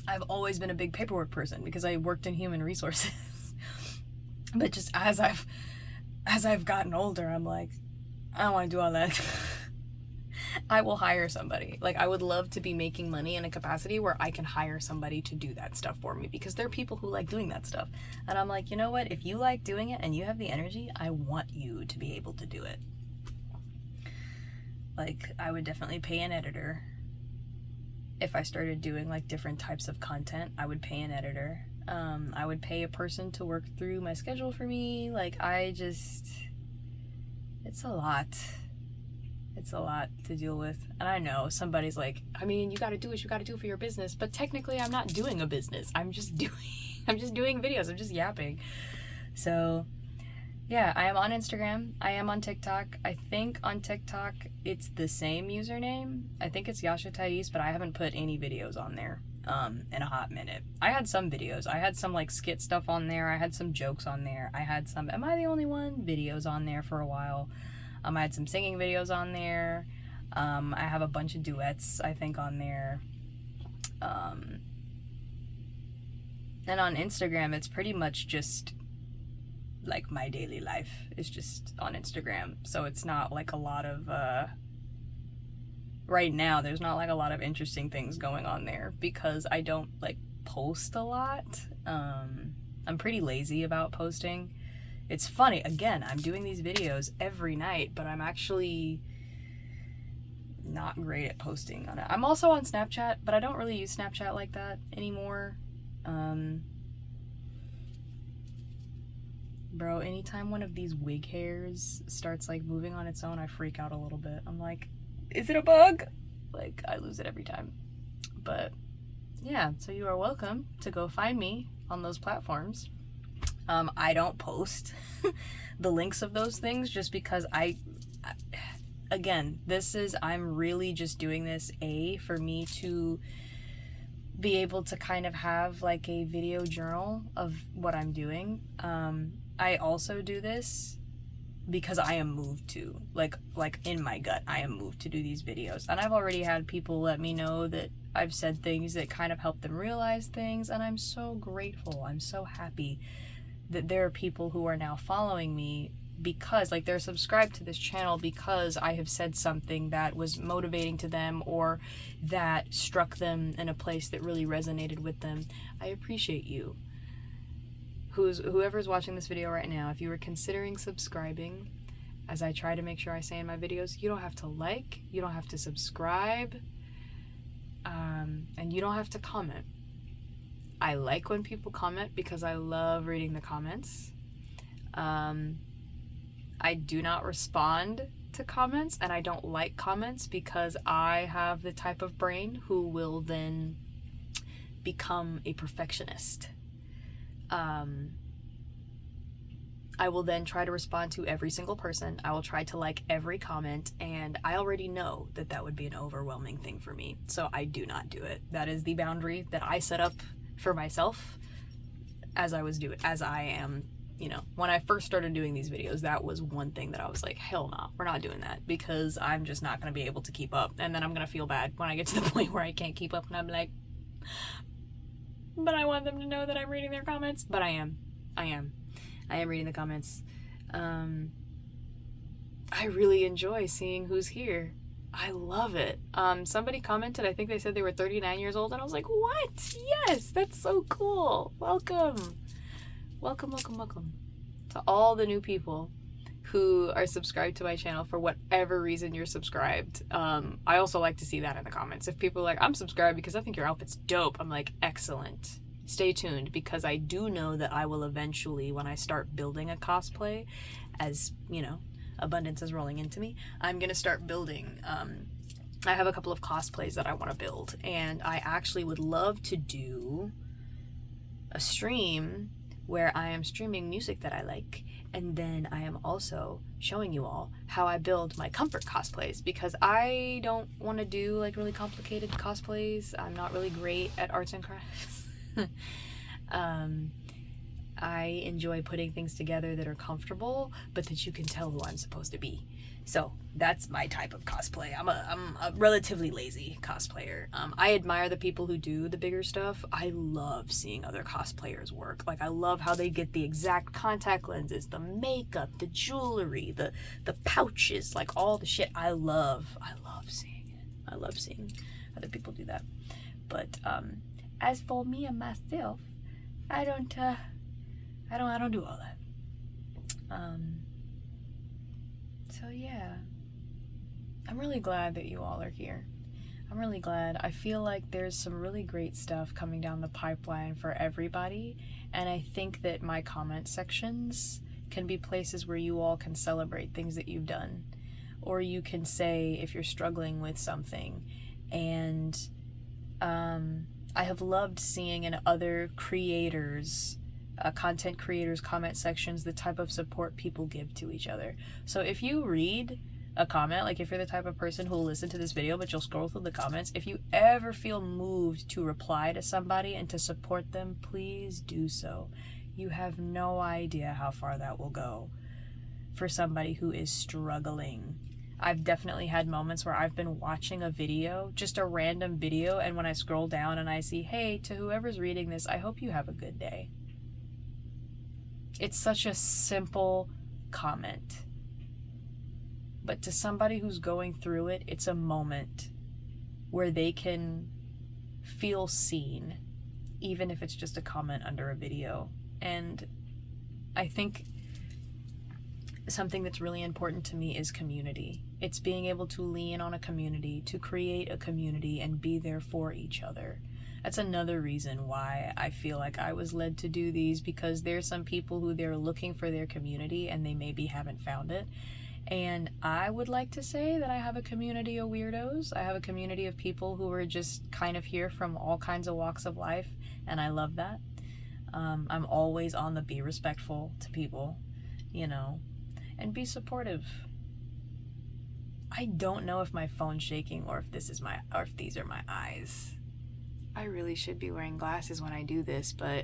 I've always been a big paperwork person because I worked in human resources. But just as I've gotten older, I'm like, I don't want to do all that. I will hire somebody. Like, I would love to be making money in a capacity where I can hire somebody to do that stuff for me, because there are people who like doing that stuff. And I'm like, you know what? If you like doing it and you have the energy, I want you to be able to do it. Like, I would definitely pay an editor. If I started doing like different types of content, I would pay an editor. I would pay a person to work through my schedule for me. Like, it's a lot. It's a lot to deal with. And I know somebody's like, I mean, you gotta do what you gotta do for your business, but technically I'm not doing a business. I'm just doing videos. I'm just yapping. So yeah, I am on Instagram. I am on TikTok. I think on TikTok it's the same username. I think it's Yasha Thais, but I haven't put any videos on there in a hot minute. I had some videos. I had some like skit stuff on there. I had some jokes on there. I had some Am I the Only One videos on there for a while. I had some singing videos on there. I have a bunch of duets, I think, on there. And on Instagram, it's pretty much just like my daily life is just on Instagram. So it's not like a lot of, right now, there's not like a lot of interesting things going on there because I don't like post a lot. I'm pretty lazy about posting. It's funny, again, I'm doing these videos every night, but I'm actually not great at posting on it. I'm also on Snapchat, but I don't really use Snapchat like that anymore. Bro, anytime one of these wig hairs starts like moving on its own, I freak out a little bit. I'm like, is it a bug? Like, I lose it every time. But yeah, so you are welcome to go find me on those platforms. I don't post the links of those things just because again, I'm really just doing this, for me to be able to kind of have like a video journal of what I'm doing. I also do this because I am moved to, like in my gut, I am moved to do these videos. And I've already had people let me know that I've said things that kind of help them realize things, and I'm so grateful. I'm so happy that there are people who are now following me because, like, they're subscribed to this channel because I have said something that was motivating to them or that struck them in a place that really resonated with them. I appreciate you. Whoever's watching this video right now, if you were considering subscribing, as I try to make sure I say in my videos, you don't have to like, you don't have to subscribe, and you don't have to comment. I like when people comment because I love reading the comments. I do not respond to comments, and I don't like comments because I have the type of brain who will then become a perfectionist. I will then try to respond to every single person. I will try to like every comment, and I already know that that would be an overwhelming thing for me. So I do not do it. That is the boundary that I set up for myself as I am, when I first started doing these videos, that was one thing that I was like, hell no, we're not doing that because I'm just not going to be able to keep up. And then I'm going to feel bad when I get to the point where I can't keep up and I'm like, but I want them to know that I'm reading their comments. But I am reading the comments. I really enjoy seeing who's here. I love it. Somebody commented, I think they said they were 39 years old, and I was like, what? Yes, that's so cool. Welcome. Welcome to all the new people who are subscribed to my channel for whatever reason you're subscribed. I also like to see that in the comments. If people are like, I'm subscribed because I think your outfit's dope, I'm like, excellent. Stay tuned, because I do know that I will eventually, when I start building a cosplay, as, abundance is rolling into me, I'm gonna start building. I have a couple of cosplays that I want to build, and I actually would love to do a stream where I am streaming music that I like, and then I am also showing you all how I build my comfort cosplays, because I don't want to do like really complicated cosplays. I'm not really great at arts and crafts. I enjoy putting things together that are comfortable, but that you can tell who I'm supposed to be. So that's my type of cosplay. I'm a relatively lazy cosplayer. I admire the people who do the bigger stuff. I love seeing other cosplayers work. Like, I love how they get the exact contact lenses, the makeup, the jewelry, the pouches, like all the shit. I love seeing it. I love seeing other people do that. But as for me and myself, I don't do all that. So yeah, I'm really glad that you all are here. I'm really glad. I feel like there's some really great stuff coming down the pipeline for everybody, and I think that my comment sections can be places where you all can celebrate things that you've done, or you can say if you're struggling with something. And I have loved seeing in other creators, content creators' comment sections, the type of support people give to each other. So if you read a comment, like if you're the type of person who will listen to this video but you'll scroll through the comments, if you ever feel moved to reply to somebody and to support them, please do so. You have no idea how far that will go for somebody who is struggling. I've definitely had moments where I've been watching a video, just a random video, and when I scroll down and I see, hey, to whoever's reading this, I hope you have a good day. It's such a simple comment. But to somebody who's going through it, it's a moment where they can feel seen, even if it's just a comment under a video. And I think something that's really important to me is community. It's being able to lean on a community, to create a community and be there for each other. That's another reason why I feel like I was led to do these, because there's some people who they're looking for their community and they maybe haven't found it. And I would like to say that I have a community of weirdos. I have a community of people who are just kind of here from all kinds of walks of life, and I love that. I'm always on the be respectful to people, you know, and be supportive. I don't know if my phone's shaking or if these are my eyes. I really should be wearing glasses when I do this, but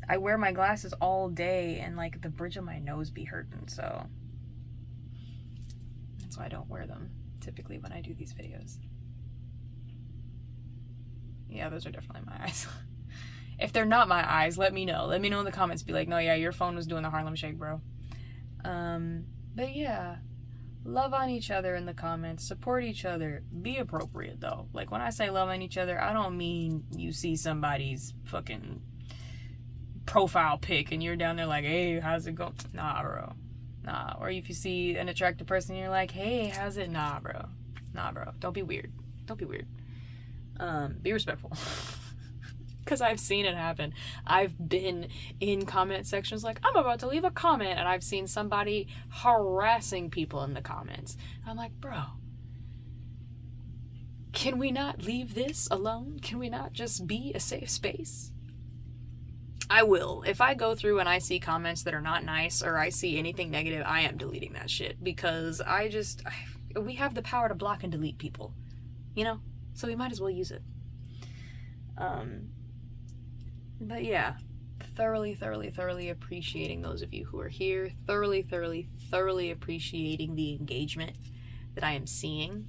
I wear my glasses all day and like the bridge of my nose be hurting, so that's why I don't wear them typically when I do these videos. Yeah, those are definitely my eyes. If they're not my eyes, let me know. Let me know in the comments. Be like, no, yeah, your phone was doing the Harlem Shake, bro. But yeah, love on each other in the comments. Support each other. Be appropriate, though. Like, when I say love on each other, I don't mean you see somebody's fucking profile pic and you're down there like, hey, how's it going? Nah, bro. Nah. Or if you see an attractive person and you're like, hey, how's it? Nah, bro. Nah, bro. Don't be weird. Don't be weird. Be respectful. Because I've seen it happen. I've been in comment sections like, I'm about to leave a comment, and I've seen somebody harassing people in the comments. I'm like, bro, can we not leave this alone? Can we not just be a safe space? I will. If I go through and I see comments that are not nice or I see anything negative, I am deleting that shit, because we have the power to block and delete people, you know? So we might as well use it. But yeah, thoroughly appreciating those of you who are here. Thoroughly appreciating the engagement that I am seeing.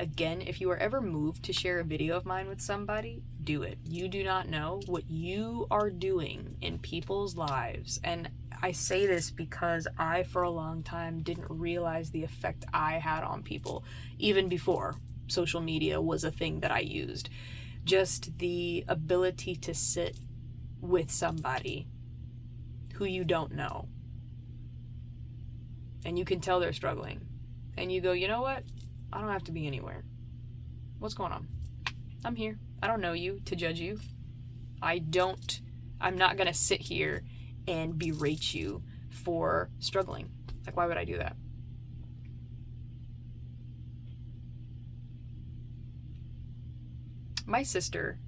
Again, if you are ever moved to share a video of mine with somebody, do it. You do not know what you are doing in people's lives. And I say this because I, for a long time, didn't realize the effect I had on people, even before social media was a thing that I used. Just the ability to sit with somebody who you don't know, and you can tell they're struggling, and you go, you know what? I don't have to be anywhere. What's going on? I'm here. I don't know you to judge you. I'm not gonna sit here and berate you for struggling. Like, why would I do that? My sister,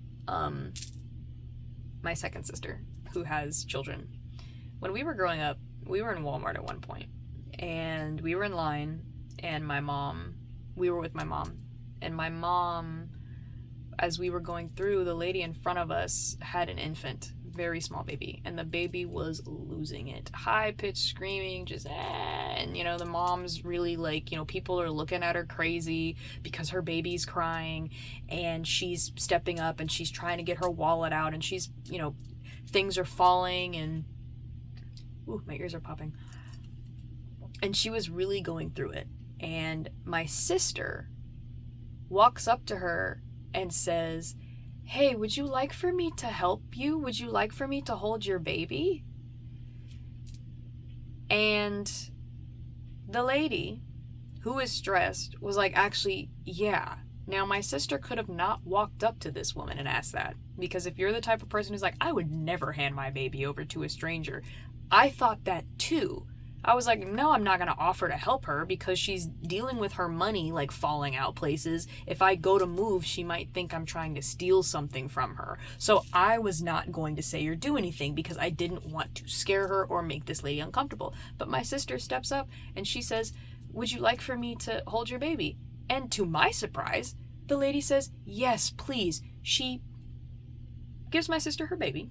my second sister, who has children, when we were growing up, we were in Walmart at one point, and we were in line, and we were with my mom, and my mom, as we were going through, the lady in front of us had an infant, very small baby, and the baby was losing it. High-pitched screaming, just and you know, the mom's really like, you know, people are looking at her crazy because her baby's crying, and she's stepping up and she's trying to get her wallet out, and she's, you know, things are falling, and ooh, my ears are popping. And she was really going through it. And my sister walks up to her and says, "Hey, would you like for me to help you? Would you like for me to hold your baby?" And the lady, who is stressed, was like, "Actually, yeah." Now, my sister could have not walked up to this woman and asked that, because if you're the type of person who's like, "I would never hand my baby over to a stranger," I thought that too. I was like, no, I'm not going to offer to help her because she's dealing with her money like falling out places. If I go to move, she might think I'm trying to steal something from her. So I was not going to say or do anything because I didn't want to scare her or make this lady uncomfortable. But my sister steps up and she says, "Would you like for me to hold your baby?" And to my surprise, the lady says, "Yes, please." She gives my sister her baby.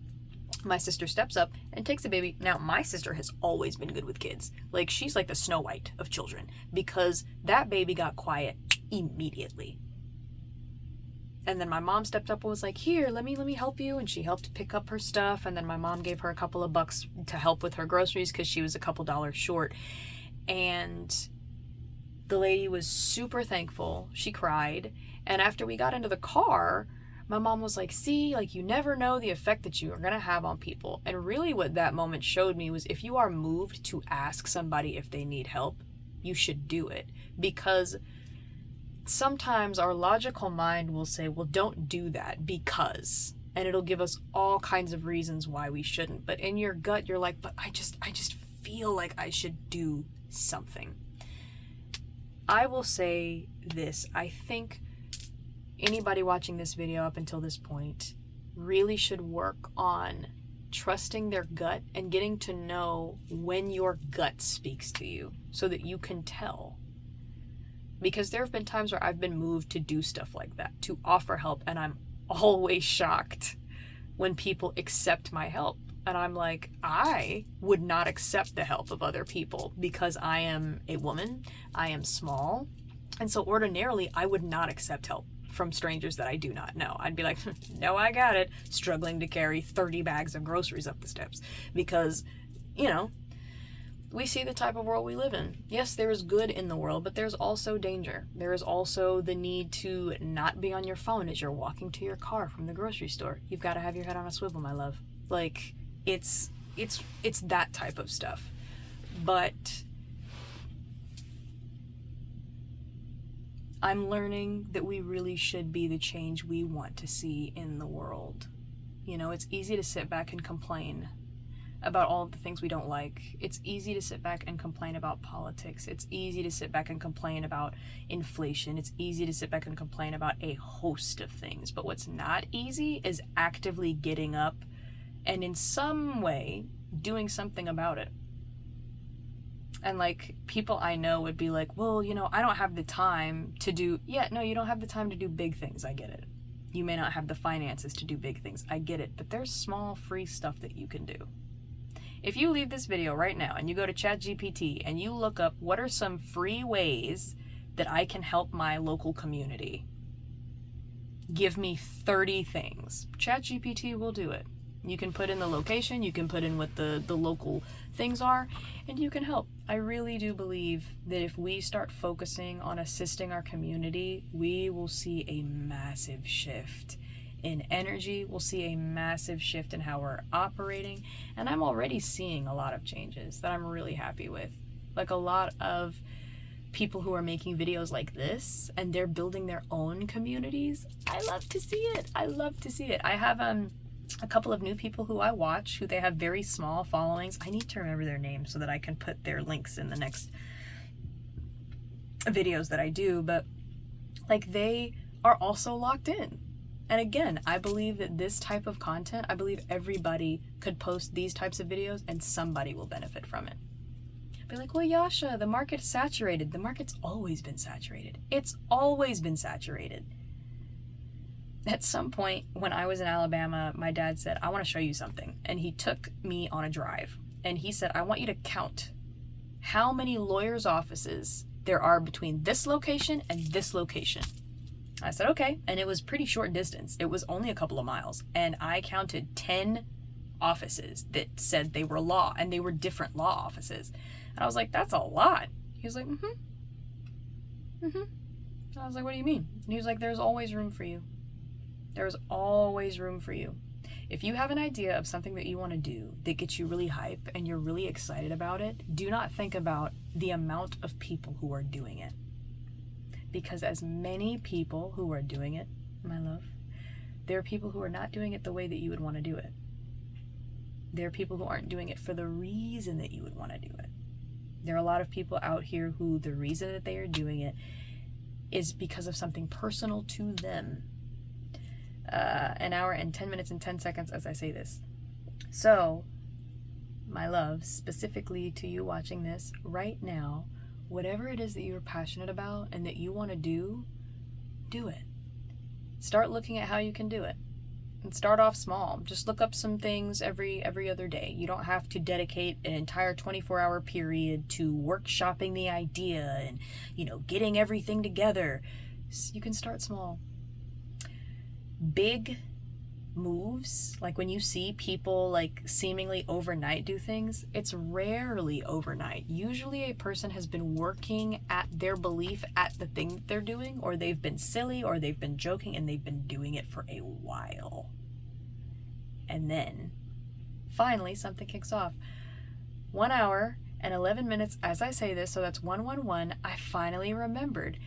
My sister steps up and takes the baby. Now, my sister has always been good with kids. Like, she's like the Snow White of children, because that baby got quiet immediately. And then my mom stepped up and was like, "Here, let me help you." And she helped pick up her stuff. And then my mom gave her a couple of bucks to help with her groceries because she was a couple dollars short. And the lady was super thankful. She cried. And after we got into the car, my mom was like, "See, like, you never know the effect that you are going to have on people." And really what that moment showed me was, if you are moved to ask somebody if they need help, you should do it. Because sometimes our logical mind will say, well, don't do that because, and it'll give us all kinds of reasons why we shouldn't. But in your gut, you're like, but I just feel like I should do something. I will say this. I think anybody watching this video up until this point really should work on trusting their gut and getting to know when your gut speaks to you so that you can tell. Because there have been times where I've been moved to do stuff like that, to offer help, and I'm always shocked when people accept my help. And I'm like, I would not accept the help of other people because I am a woman, I am small, and so ordinarily I would not accept help from strangers that I do not know. I'd be like, "No, I got it," struggling to carry 30 bags of groceries up the steps. Because, you know, we see the type of world we live in. Yes, there is good in the world, but there's also danger. There is also the need to not be on your phone as you're walking to your car from the grocery store. You've got to have your head on a swivel, my love. Like, it's that type of stuff. But I'm learning that we really should be the change we want to see in the world. You know, it's easy to sit back and complain about all of the things we don't like. It's easy to sit back and complain about politics. It's easy to sit back and complain about inflation. It's easy to sit back and complain about a host of things. But what's not easy is actively getting up and in some way doing something about it. And like, people I know would be like, "Well, you know, I don't have the time to do..." Yeah, no, you don't have the time to do big things. I get it. You may not have the finances to do big things. I get it. But there's small free stuff that you can do. If you leave this video right now and you go to ChatGPT and you look up what are some free ways that I can help my local community, give me 30 things. ChatGPT will do it. You can put in the location, you can put in what the local things are, and you can help. I really do believe that if we start focusing on assisting our community, we will see a massive shift in energy. We'll see a massive shift in how we're operating. And I'm already seeing a lot of changes that I'm really happy with. Like, a lot of people who are making videos like this and they're building their own communities. I love to see it. I love to see it. I have a couple of new people who I watch who they have very small followings. I need to remember their names so that I can put their links in the next videos that I do, but like, they are also locked in. And again, I believe that this type of content, I believe everybody could post these types of videos and somebody will benefit from it. Be like, "Well, Yasha, the market's saturated." The market's always been saturated. It's always been saturated. At some point when I was in Alabama, my dad said, I want to show you something. And he took me on a drive. And he said, I want you to count how many lawyers' offices there are between this location and this location. I said, okay. And it was pretty short distance. It was only a couple of miles. And I counted 10 offices that said they were law, and they were different law offices. And I was like, that's a lot. He was like, I was like, what do you mean? And he was like, there's always room for you. There's always room for you. If you have an idea of something that you want to do that gets you really hype and you're really excited about it, do not think about the amount of people who are doing it. Because as many people who are doing it, my love, there are people who are not doing it the way that you would want to do it. There are people who aren't doing it for the reason that you would want to do it. There are a lot of people out here who the reason that they are doing it is because of something personal to them. An hour and 10 minutes and 10 seconds as I say this. So, my love, specifically to you watching this right now, whatever it is that you're passionate about and that you want to do it. Start looking at how you can do it. And start off small. Just look up some things every other day. You don't have to dedicate an entire 24-hour period to workshopping the idea and, getting everything together. You can start small. Big moves, like when you see people seemingly overnight do things, it's rarely overnight. Usually a person has been working at their belief at the thing that they're doing, or they've been silly, or they've been joking, and they've been doing it for a while. And then finally something kicks off. 1 hour and 11 minutes as I say this, so that's 111. I finally remembered.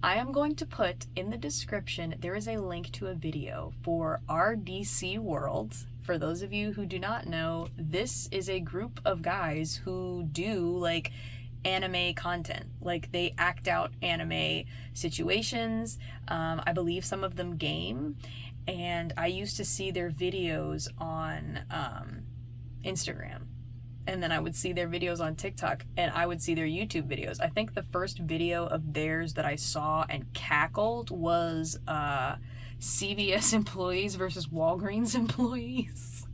I am going to put in the description, there is a link to a video for RDCWorld. For those of you who do not know, this is a group of guys who do anime content. They act out anime situations. I believe some of them game. And I used to see their videos on Instagram. And then I would see their videos on TikTok, and I would see their YouTube videos. I think the first video of theirs that I saw and cackled was CVS employees versus Walgreens employees.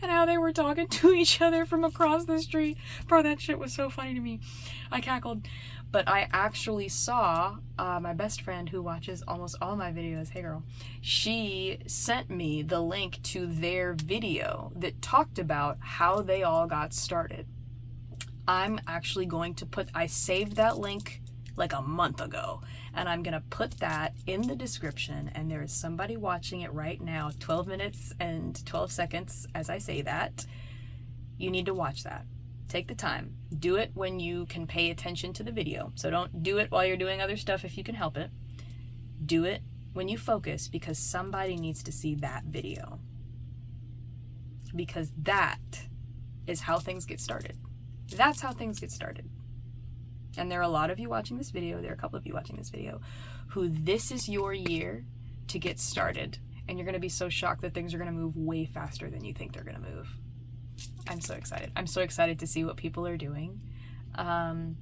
And how they were talking to each other from across the street. Bro, that shit was so funny to me. I cackled. But I actually saw my best friend who watches almost all my videos, hey girl, she sent me the link to their video that talked about how they all got started. I'm actually going to I saved that link a month ago, and I'm going to put that in the description, and there is somebody watching it right now, 12 minutes and 12 seconds as I say that. You need to watch that. Take the time. Do it when you can pay attention to the video. So don't do it while you're doing other stuff if you can help it. Do it when you focus, because somebody needs to see that video. Because that is how things get started. That's how things get started. And there are a lot of you watching this video, there are a couple of you watching this video, who this is your year to get started. And you're going to be so shocked that things are going to move way faster than you think they're going to move. I'm so excited. I'm so excited to see what people are doing. And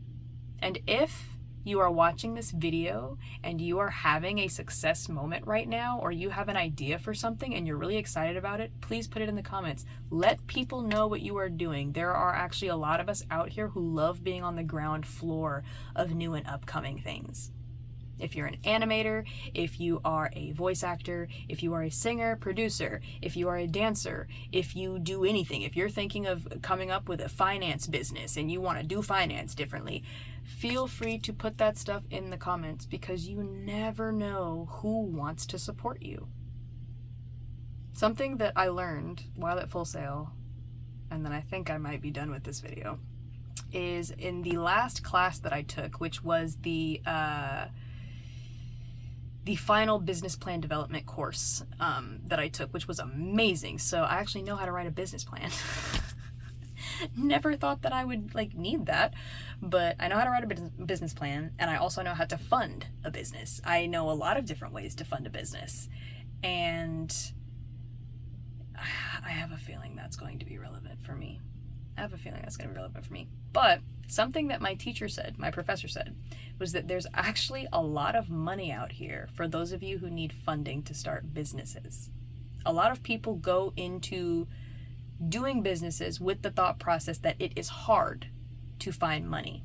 if you are watching this video and you are having a success moment right now, or you have an idea for something and you're really excited about it, please put it in the comments. Let people know what you are doing. There are actually a lot of us out here who love being on the ground floor of new and upcoming things. If you're an animator, if you are a voice actor, if you are a singer, producer, if you are a dancer, if you do anything, if you're thinking of coming up with a finance business and you want to do finance differently, feel free to put that stuff in the comments, because you never know who wants to support you. Something that I learned while at Full Sail, and then I think I might be done with this video, is in the last class that I took, which was the final business plan development course that I took, which was amazing. So I actually know how to write a business plan. Never thought that I would need that, but I know how to write a business plan, and I also know how to fund a business. I know a lot of different ways to fund a business, and I have a feeling that's going to be relevant for me. I have a feeling that's going to be relevant for me. But something that my teacher said, my professor said, was that there's actually a lot of money out here for those of you who need funding to start businesses. A lot of people go into doing businesses with the thought process that it is hard to find money.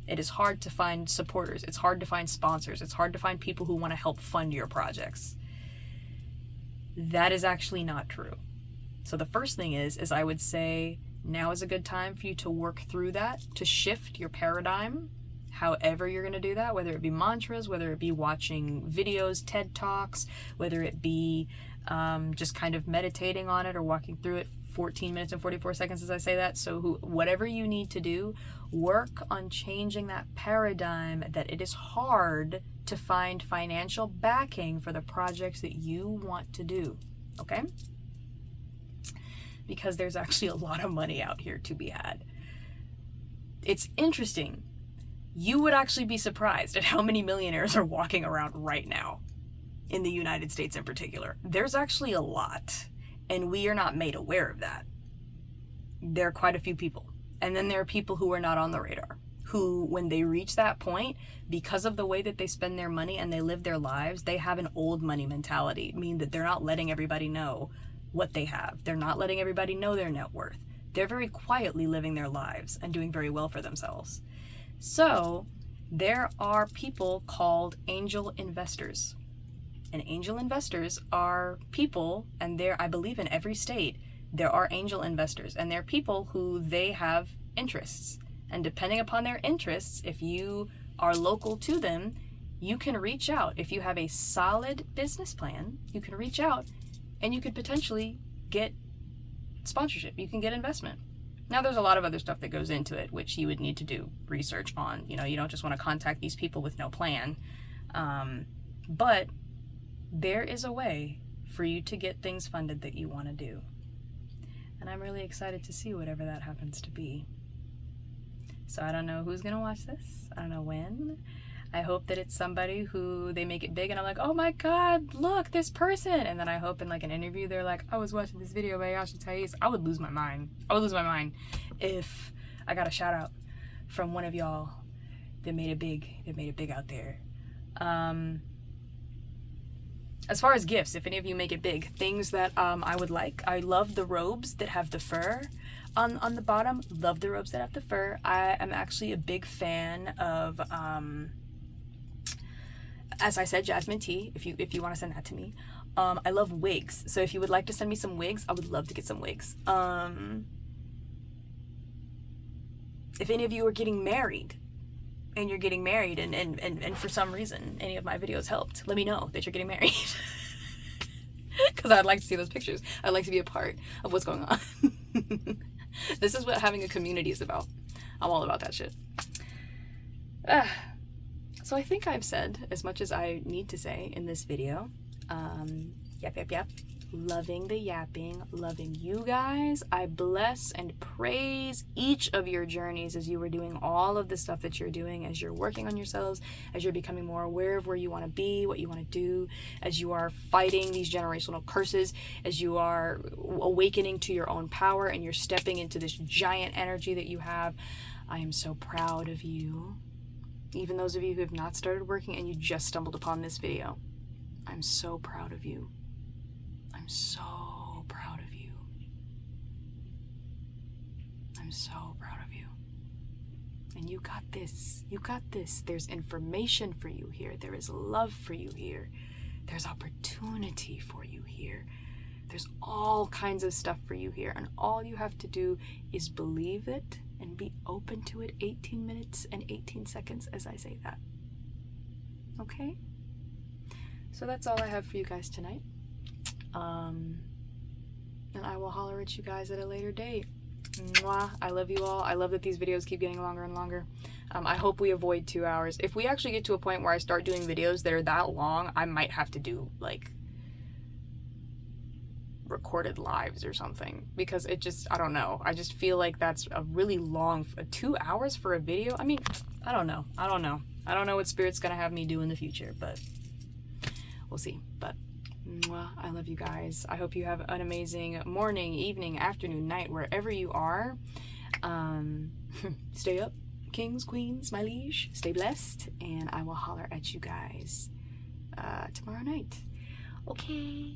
It is hard to find supporters. It's hard to find sponsors. It's hard to find people who want to help fund your projects. That is actually not true. So the first thing is I would say now is a good time for you to work through that, to shift your paradigm, however you're going to do that, whether it be mantras, whether it be watching videos, TED Talks, whether it be just kind of meditating on it or walking through it 14 minutes and 44 seconds as I say that. So whatever you need to do, work on changing that paradigm that it is hard to find financial backing for the projects that you want to do, okay? Because there's actually a lot of money out here to be had. It's interesting. You would actually be surprised at how many millionaires are walking around right now in the United States in particular. There's actually a lot, and we are not made aware of that. There are quite a few people. And then there are people who are not on the radar, who, when they reach that point, because of the way that they spend their money and they live their lives, they have an old money mentality, meaning that they're not letting everybody know what they have. They're not letting everybody know their net worth. They're very quietly living their lives and doing very well for themselves. So there are people called angel investors. And angel investors are people, and I believe in every state, there are angel investors, and they're people who they have interests. And depending upon their interests, if you are local to them, you can reach out. If you have a solid business plan, you can reach out and you could potentially get sponsorship. You can get investment. Now, there's a lot of other stuff that goes into it, which you would need to do research on. You know, you don't just want to contact these people with no plan. But there is a way for you to get things funded that you want to do. And I'm really excited to see whatever that happens to be. So I don't know who's going to watch this. I don't know when. I hope that it's somebody who they make it big and I'm like, oh my God, look, this person. And then I hope in like an interview, they're like, I was watching this video by Yasha Thais. I would lose my mind. I would lose my mind if I got a shout out from one of y'all that made it big out there. As far as gifts, if any of you make it big, things that I would like. I love the robes that have the fur on the bottom. Love the robes that have the fur. I am actually a big fan of, as I said, jasmine tea, if you want to send that to me. I love wigs. So if you would like to send me some wigs, I would love to get some wigs. If any of you are getting married, and you're getting married and for some reason any of my videos helped, let me know that you're getting married. Because I'd like to see those pictures. I'd like to be a part of what's going on. This is what having a community is about. I'm all about that shit. So I think I've said as much as I need to say in this video. Yep. Loving the yapping, loving you guys. I bless and praise each of your journeys as you are doing all of the stuff that you're doing, as you're working on yourselves, as you're becoming more aware of where you want to be, what you want to do, as you are fighting these generational curses, as you are awakening to your own power and you're stepping into this giant energy that you have. I am so proud of you. Even those of you who have not started working and you just stumbled upon this video, I'm so proud of you. I'm so proud of you. I'm so proud of you. And you got this. You got this. There's information for you here. There is love for you here. There's opportunity for you here. There's all kinds of stuff for you here. And all you have to do is believe it and be open to it 18 minutes and 18 seconds as I say that. Okay? So that's all I have for you guys tonight. And I will holler at you guys at a later date. Mwah. I love you all. I love that these videos keep getting longer and longer. I hope we avoid 2 hours. If we actually get to a point where I start doing videos that are that long, I might have to do like recorded lives or something, because it just, I don't know. I just feel like that's a really long, 2 hours for a video. I mean, I don't know. I don't know what Spirit's gonna have me do in the future, but we'll see. But I love you guys. I hope you have an amazing morning, evening, afternoon, night, wherever you are. Stay up, kings, queens, my liege. Stay blessed, and I will holler at you guys tomorrow night. Okay.